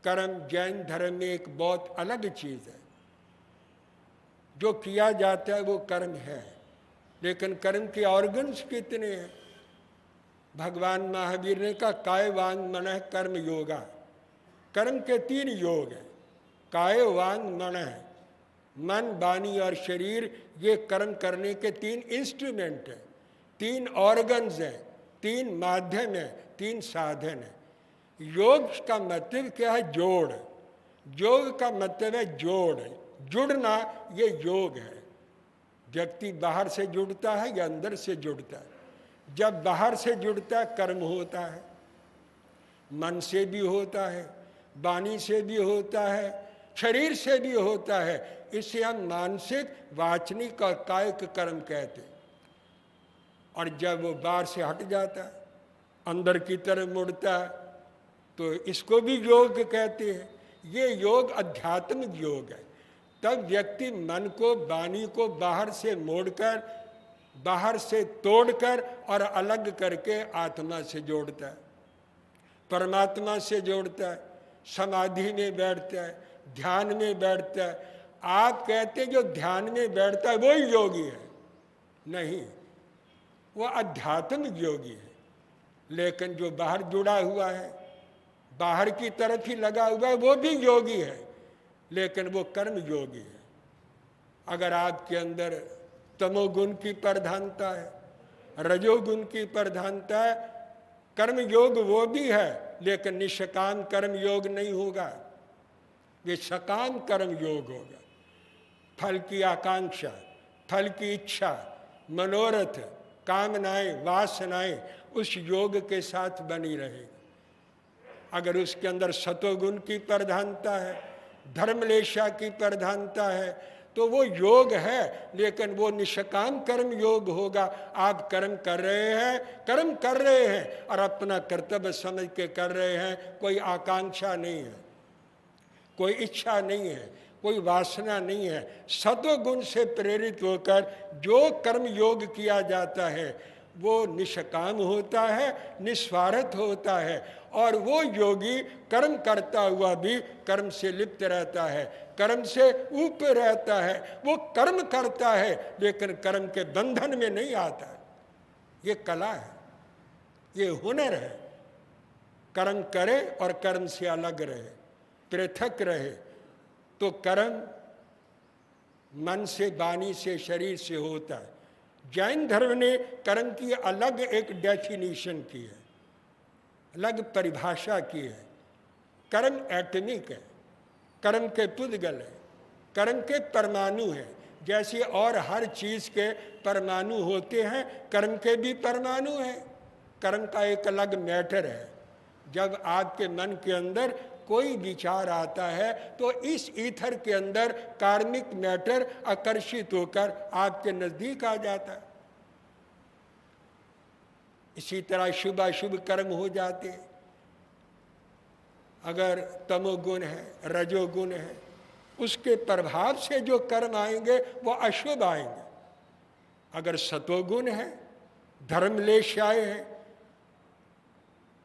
कर्म जैन धर्म में एक बहुत अलग चीज़ है। जो किया जाता है वो कर्म है, लेकिन कर्म के ऑर्गन्स कितने हैं? भगवान महावीर ने कहा काय वांग मनः कर्म योगा। कर्म के 3 योग हैं, काय वांग मनः, मन वाणी और शरीर। ये कर्म करने के 3 इंस्ट्रूमेंट हैं, 3 ऑर्गन्स हैं, 3 माध्यम हैं, 3 साधन हैं। योग का मतलब क्या है? जोड़। योग का मतलब है जोड़, जुड़ना, ये योग है। व्यक्ति बाहर से जुड़ता है या अंदर से जुड़ता है? जब बाहर से जुड़ता है कर्म होता है, मन से भी होता है, वाणी से भी होता है, शरीर से भी होता है। इसे हम मानसिक, वाचनिक और कायिक कर्म कहते हैं। और जब वो बाहर से हट जाता है, अंदर की तरफ मुड़ता है, तो इसको भी योग कहते हैं। ये योग आध्यात्मिक योग है। तब व्यक्ति मन को, वाणी को बाहर से मोड़कर, बाहर से तोड़कर और अलग करके आत्मा से जोड़ता है, परमात्मा से जोड़ता है, समाधि में बैठता है, ध्यान में बैठता है। आप कहते हैं जो ध्यान में बैठता है वही योगी है। नहीं, वो आध्यात्मिक योगी है। लेकिन जो बाहर जुड़ा हुआ है, बाहर की तरफ ही लगा हुआ है, वो भी योगी है, लेकिन वो कर्म योगी है। अगर आपके अंदर तमोगुण की प्रधानता है, रजोगुण की प्रधानता है, कर्म योग वो भी है, लेकिन निष्काम कर्म योग नहीं होगा, ये सकाम कर्म योग होगा। फल की आकांक्षा, फल की इच्छा, मनोरथ, कामनाएं, वासनाएं उस योग के साथ बनी रहेगी। अगर उसके अंदर सतोगुण की प्रधानता है, धर्मलेशा की प्रधानता है, तो वो योग है, लेकिन वो निष्काम कर्म योग होगा। आप कर्म कर रहे हैं और अपना कर्तव्य समझ के कर रहे हैं, कोई आकांक्षा नहीं है, कोई इच्छा नहीं है, कोई वासना नहीं है। सतोगुण से प्रेरित होकर जो कर्म योग किया जाता है वो निष्काम होता है, निस्वार्थ होता है, और वो योगी कर्म करता हुआ भी कर्म से लिप्त रहता है, कर्म से ऊपर रहता है। वो कर्म करता है लेकिन कर्म के बंधन में नहीं आता। ये कला है, ये हुनर है। कर्म करे और कर्म से अलग रहे, पृथक रहे, तो कर्म मन से, वाणी से, शरीर से होता है। जैन धर्म ने कर्म की अलग एक डेफिनेशन की है, अलग परिभाषा की है। कर्म एटमिक है, कर्म के पुद्गल है, कर्म के परमाणु है। जैसे और हर चीज के परमाणु होते हैं, कर्म के भी परमाणु हैं। कर्म का एक अलग मैटर है। जब आपके मन के अंदर कोई विचार आता है तो इस ईथर के अंदर कार्मिक मैटर आकर्षित होकर आपके नजदीक आ जाता है। इसी तरह शुभ अशुभ कर्म हो जाते हैं। अगर तमोगुण है, रजोगुण है, उसके प्रभाव से जो कर्म आएंगे वो अशुभ आएंगे। अगर सतोगुण है, धर्मलेशाय है,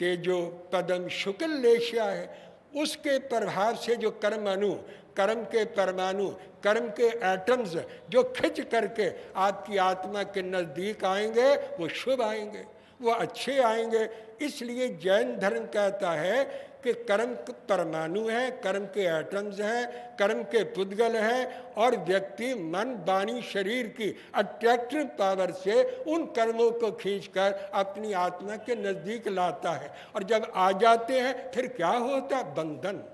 तेजो पदम शुक्ल लेशिया है, उसके प्रभाव से जो कर्म अणु, कर्म के परमाणु, कर्म के एटम्स जो खिंच करके आपकी आत्मा के नजदीक आएंगे वो शुभ आएंगे, वो अच्छे आएंगे। इसलिए जैन धर्म कहता है कि कर्म परमाणु है, कर्म के एटम्स हैं, कर्म के पुद्गल हैं, और व्यक्ति मन, वाणी, शरीर की अट्रैक्टिव पावर से उन कर्मों को खींचकर अपनी आत्मा के नजदीक लाता है। और जब आ जाते हैं फिर क्या होता? बंधन,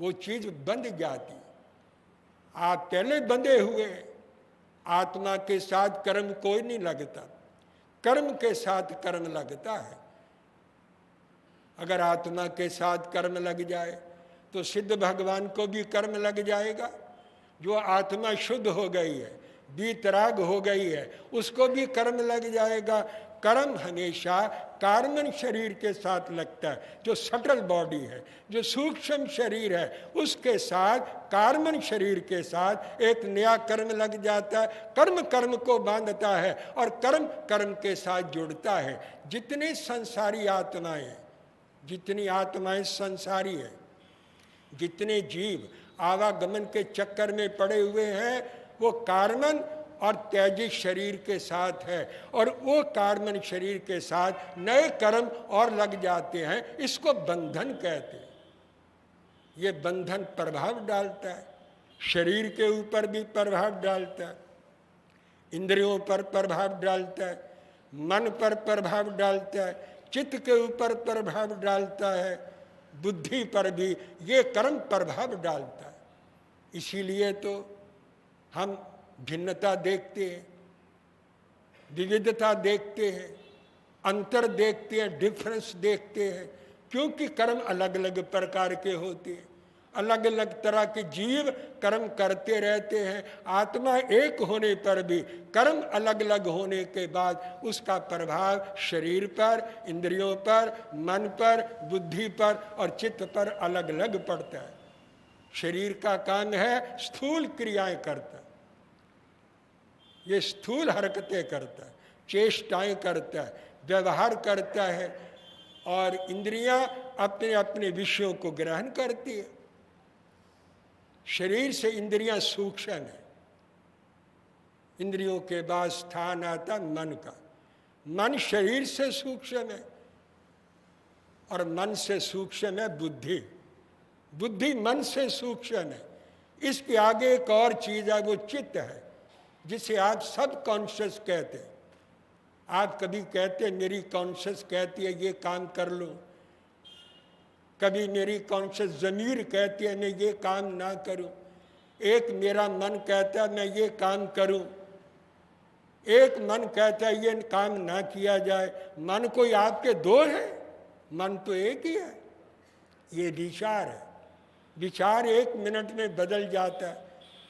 वो चीज बंध जाती। आप पहले बंधे हुए, आत्मा के साथ कर्म कोई नहीं लगता, कर्म के साथ कर्म लगता है। अगर आत्मा के साथ कर्म लग जाए तो सिद्ध भगवान को भी कर्म लग जाएगा। जो आत्मा शुद्ध हो गई है, वीतराग हो गई है, उसको भी कर्म लग जाएगा। कर्म हमेशा कार्बन शरीर के साथ लगता है। जो सटल बॉडी है, जो सूक्ष्म शरीर है, उसके साथ, कार्बन शरीर के साथ एक नया कर्म लग जाता है। कर्म कर्म को बांधता है और कर्म कर्म के साथ जुड़ता है। जितने संसारी आत्माएं, जितनी आत्माएं संसारी है, जितने जीव आवागमन के चक्कर में पड़े हुए हैं, वो कार्बन और तेजिक शरीर के साथ है, और वो कार्बन शरीर के साथ नए कर्म और लग जाते हैं। इसको बंधन कहते हैं। ये बंधन प्रभाव डालता है, शरीर के ऊपर भी प्रभाव डालता है, इंद्रियों पर प्रभाव डालता है, मन पर प्रभाव डालता है, चित्त के ऊपर प्रभाव डालता है, बुद्धि पर भी ये कर्म प्रभाव डालता है। इसीलिए तो हम भिन्नता देखते हैं, विविधता देखते हैं, अंतर देखते हैं, डिफरेंस देखते हैं, क्योंकि कर्म अलग अलग प्रकार के होते हैं। अलग अलग तरह के जीव कर्म करते रहते हैं। आत्मा एक होने पर भी कर्म अलग अलग होने के बाद उसका प्रभाव शरीर पर, इंद्रियों पर, मन पर, बुद्धि पर और चित्त पर अलग अलग पड़ता है। शरीर का काम है स्थूल क्रियाएं करता है, ये स्थूल हरकतें करता है, चेष्टाएं करता है, व्यवहार करता है, और इंद्रियां अपने अपने विषयों को ग्रहण करती है। शरीर से इंद्रियां सूक्ष्म है, इंद्रियों के बाद स्थान आता मन का। मन शरीर से सूक्ष्म है और मन से सूक्ष्म है बुद्धि। बुद्धि मन से सूक्ष्म है। इसके आगे एक और चीज है, वो चित्त है, जिसे आप सब कॉन्शियस कहते हैं। आप कभी कहते हैं मेरी कॉन्शियस कहती है ये काम कर लो, कभी मेरी कॉन्शियस ज़मीर कहती है मैं ये काम ना करूं, एक मेरा मन कहता है मैं ये काम करूं, एक मन कहता है ये काम ना किया जाए। मन कोई आपके दो है? मन तो एक ही है। ये विचार है। विचार एक मिनट में बदल जाता है,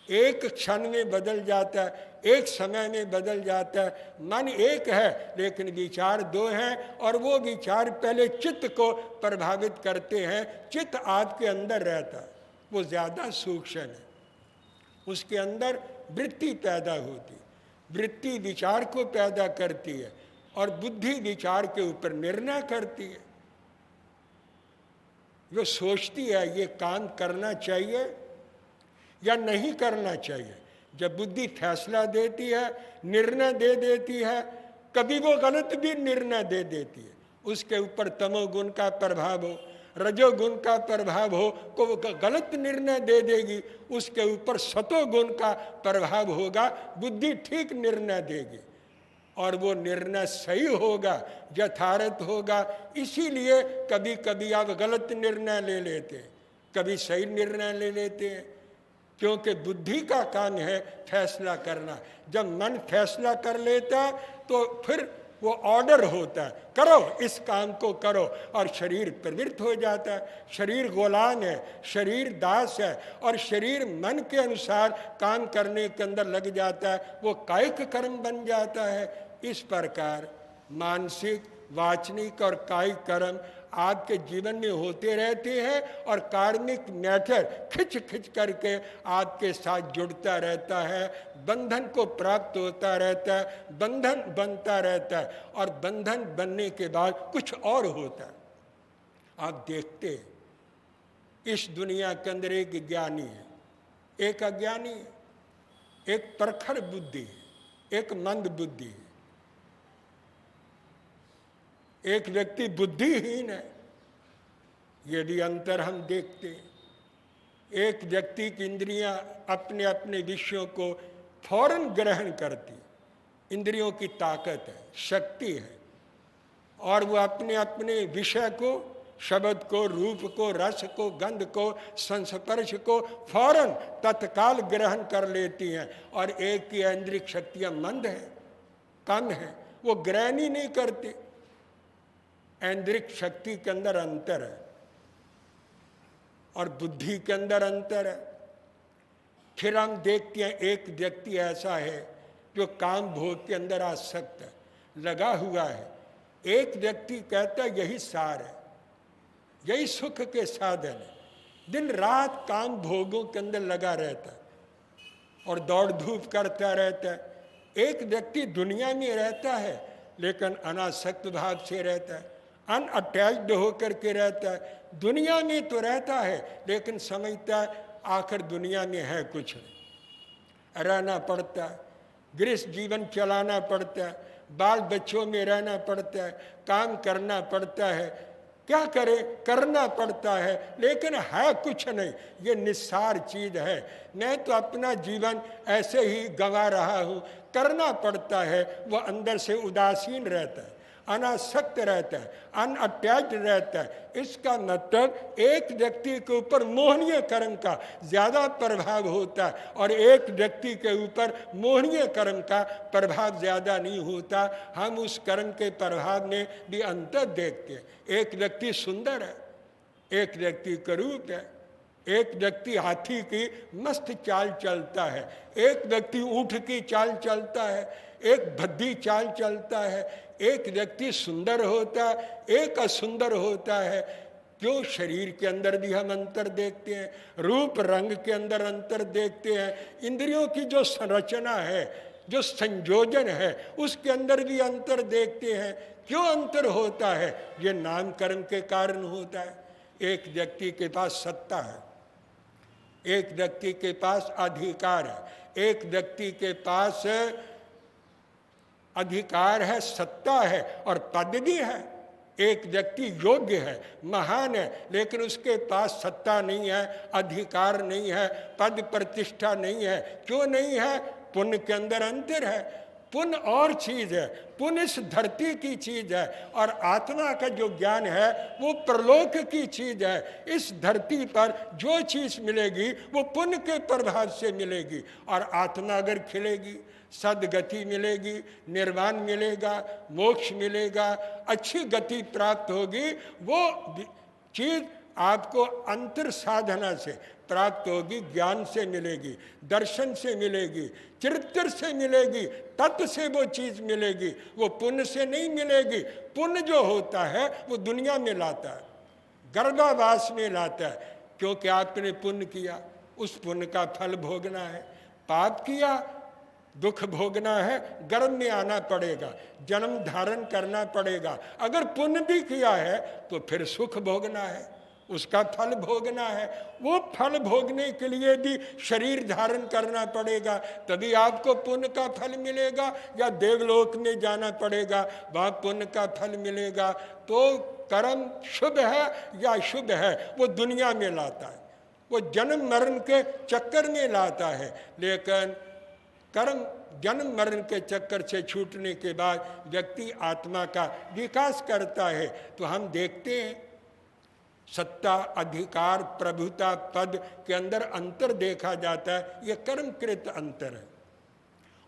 एक क्षण में बदल जाता है, एक समय में बदल जाता है। मन एक है लेकिन विचार दो हैं, और वो विचार पहले चित्त को प्रभावित करते हैं। चित्त आपके अंदर रहता है, वो ज़्यादा सूक्ष्म है। उसके अंदर वृत्ति पैदा होती, वृत्ति विचार को पैदा करती है और बुद्धि विचार के ऊपर निर्णय करती है। जो सोचती है ये काम करना चाहिए या नहीं करना चाहिए। जब बुद्धि फैसला देती है, निर्णय दे देती है, कभी वो गलत भी निर्णय दे देती है, उसके ऊपर तमोगुण का प्रभाव हो, रजोगुण का प्रभाव हो, को वो गलत निर्णय दे देगी, उसके ऊपर सतोगुण का प्रभाव होगा, बुद्धि ठीक निर्णय देगी और वो निर्णय सही होगा, यथार्थ होगा। इसीलिए कभी कभी आप गलत निर्णय ले लेते हैं, कभी सही निर्णय ले लेते हैं, क्योंकि बुद्धि का काम है फैसला करना। जब मन फैसला कर लेता है तो फिर वो ऑर्डर होता है, करो इस काम को करो, और शरीर प्रवृत्त हो जाता है। शरीर गुलाम है, शरीर दास है, और शरीर मन के अनुसार काम करने के अंदर लग जाता है, वो कायिक कर्म बन जाता है। इस प्रकार मानसिक, वाचनिक और कायिक कर्म आपके जीवन में होते रहते हैं और कार्मिक मैटर खिंच खिंच करके आपके साथ जुड़ता रहता है, बंधन को प्राप्त होता रहता है, बंधन बनता रहता है, और बंधन बनने के बाद कुछ और होता है। आप देखते हैं इस दुनिया के अंदर एक ज्ञानी है, एक अज्ञानी है, एक प्रखर बुद्धि है, एक मंद बुद्धि है। एक व्यक्ति बुद्धिहीन है, ये भी अंतर हम देखते हैं। एक व्यक्ति की इंद्रियां अपने अपने विषयों को फौरन ग्रहण करती, इंद्रियों की ताकत है, शक्ति है, और वो अपने अपने विषय को, शब्द को, रूप को, रस को, गंध को, संस्पर्श को फौरन तत्काल ग्रहण कर लेती हैं। और एक की इंद्रिय शक्तियां मंद है, कम है, वो ग्रहण ही नहीं करती। इंद्रिय शक्ति के अंदर अंतर है और बुद्धि के अंदर अंतर है। फिर हम देखते हैं एक व्यक्ति ऐसा है जो काम भोग के अंदर आसक्त है, लगा हुआ है। एक व्यक्ति कहता है यही सार है, यही सुख के साधन है, दिन रात काम भोगों के अंदर लगा रहता है और दौड़ धूप करता रहता है। एक व्यक्ति दुनिया में रहता है लेकिन अनासक्त भाव से रहता है, अनअटैच्ड होकर के रहता है। दुनिया में तो रहता है लेकिन समझता है आखिर दुनिया में है कुछ नहीं, रहना पड़ता है, गृहस्थ जीवन चलाना पड़ता है, बाल बच्चों में रहना पड़ता है, काम करना पड़ता है, क्या करे, करना पड़ता है, लेकिन है कुछ नहीं। ये निस्सार चीज है, मैं तो अपना जीवन ऐसे ही गंवा रहा हूँ। करना पड़ता है, वह अंदर से उदासीन रहता है, अनासक्त रहता है, अनअटैच्ड रहता है। इसका मतलब एक व्यक्ति के ऊपर मोहनीय कर्म का ज़्यादा प्रभाव होता है और एक व्यक्ति के ऊपर मोहनीय कर्म का प्रभाव ज़्यादा नहीं होता। हम उस कर्म के प्रभाव में भी अंतर देखते हैं। एक व्यक्ति सुंदर है, एक व्यक्ति करूप है, एक व्यक्ति हाथी की मस्त चाल चलता है, एक व्यक्ति ऊँट की चाल चलता है, एक भद्दी चाल चलता है। एक व्यक्ति सुंदर होता है, एक असुंदर होता है। क्यों? शरीर के अंदर भी हम अंतर देखते हैं, रूप रंग के अंदर अंतर देखते हैं, इंद्रियों की जो संरचना है, जो संयोजन है, उसके अंदर भी अंतर देखते हैं। क्यों अंतर होता है? ये नाम कर्म के कारण होता है। एक व्यक्ति के पास सत्ता है, एक व्यक्ति के पास अधिकार है, एक व्यक्ति के पास अधिकार है, सत्ता है और पद भी है। एक व्यक्ति योग्य है, महान है, लेकिन उसके पास सत्ता नहीं है, अधिकार नहीं है, पद प्रतिष्ठा नहीं है। क्यों नहीं है? पुण्य के अंदर अंतर है। पुण्य और चीज है, पुण्य इस धरती की चीज है, और आत्मा का जो ज्ञान है वो प्रलोक की चीज है। इस धरती पर जो चीज मिलेगी वो पुण्य के प्रभाव से मिलेगी, और आत्मा अगर खिलेगी, सदगति मिलेगी, निर्वाण मिलेगा, मोक्ष मिलेगा, अच्छी गति प्राप्त होगी, वो चीज आपको अंतर साधना से प्राप्त होगी, ज्ञान से मिलेगी, दर्शन से मिलेगी, चरित्र से मिलेगी, तत्व से वो चीज मिलेगी, वो पुण्य से नहीं मिलेगी। पुण्य जो होता है वो दुनिया में लाता है, गर्भावास में लाता है, क्योंकि आपने पुण्य किया, उस पुण्य का फल भोगना है। पाप किया, दुख भोगना है, गर्भ में आना पड़ेगा, जन्म धारण करना पड़ेगा। अगर पुण्य भी किया है तो फिर सुख भोगना है, उसका फल भोगना है। वो फल भोगने के लिए भी शरीर धारण करना पड़ेगा, तभी आपको पुण्य का फल मिलेगा, या देवलोक में जाना पड़ेगा, वहाँ पुण्य का फल मिलेगा। तो कर्म शुभ है या शुभ है वो दुनिया में लाता है, वो जन्म मरण के चक्कर में लाता है। लेकिन कर्म जन्म मरण के चक्कर से छूटने के बाद व्यक्ति आत्मा का विकास करता है। तो हम देखते हैं सत्ता, अधिकार, प्रभुता, पद के अंदर अंतर देखा जाता है, ये कर्मकृत अंतर है।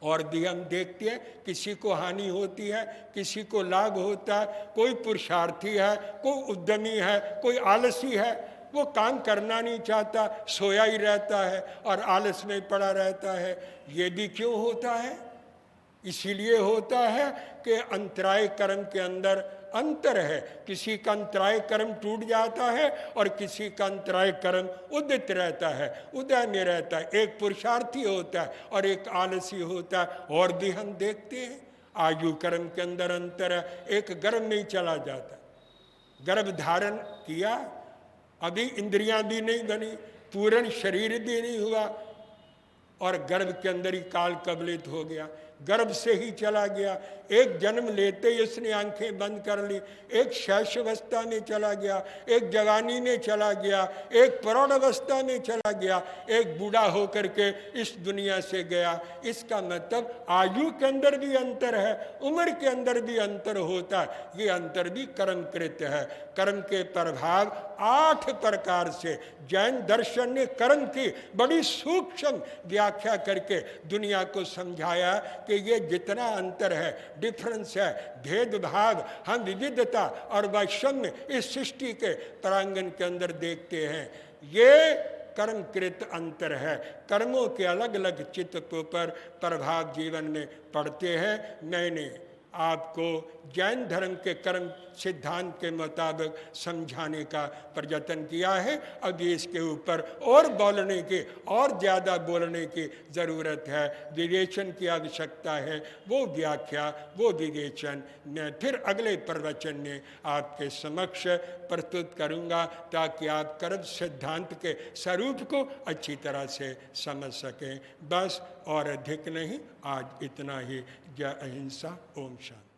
और भी हम देखते हैं किसी को हानि होती है, किसी को लाभ होता है, कोई पुरुषार्थी है, कोई उद्यमी है, कोई आलसी है, वो काम करना नहीं चाहता, सोया ही रहता है और आलस में पड़ा रहता है। ये भी क्यों होता है? इसीलिए होता है कि अंतराय कर्म के अंदर अंतर है। किसी का अंतराय कर्म टूट जाता है और किसी का अंतराय कर्म उदित रहता है, उदय में रहता है। एक पुरुषार्थी होता है और एक आलसी होता है। और भी हम देखते हैं आयु कर्म के अंदर अंतर है। एक गर्भ में ही चला जाता, गर्भ धारण किया, अभी इंद्रियां भी नहीं बनी, पूर्ण शरीर भी नहीं हुआ, और गर्भ के अंदर ही काल कबलित हो गया, गर्भ से ही चला गया। एक जन्म लेते ही उसने आंखें बंद कर ली, एक शैशवावस्था में चला गया, एक जवानी में चला गया, एक प्रौढ़ अवस्था में चला गया, एक बूढ़ा होकर के इस दुनिया से गया। इसका मतलब आयु के अंदर भी अंतर है, उम्र के अंदर भी अंतर होता है। ये अंतर भी कर्मकृत है। कर्म के प्रभाव 8 प्रकार से जैन दर्शन ने कर्म की बड़ी सूक्ष्म व्याख्या करके दुनिया को समझाया कि ये जितना अंतर है, डिफरेंस है, भेदभाव, हम विविधता और वैषम्य इस सृष्टि के प्रांगण के अंदर देखते हैं, ये कर्मकृत अंतर है। कर्मों के अलग अलग चित्तों पर प्रभाव जीवन में पड़ते हैं। मैंने आपको जैन धर्म के कर्म सिद्धांत के मुताबिक समझाने का प्रयत्न किया है। अभी इसके ऊपर और बोलने की, और ज़्यादा बोलने की ज़रूरत है, विवेचन की आवश्यकता है। वो व्याख्या, वो विवेचन मैं फिर अगले प्रवचन में आपके समक्ष प्रस्तुत करूँगा, ताकि आप कर्म सिद्धांत के स्वरूप को अच्छी तरह से समझ सकें। बस और अधिक नहीं, आज इतना ही। जय अहिंसा। ओम शांति।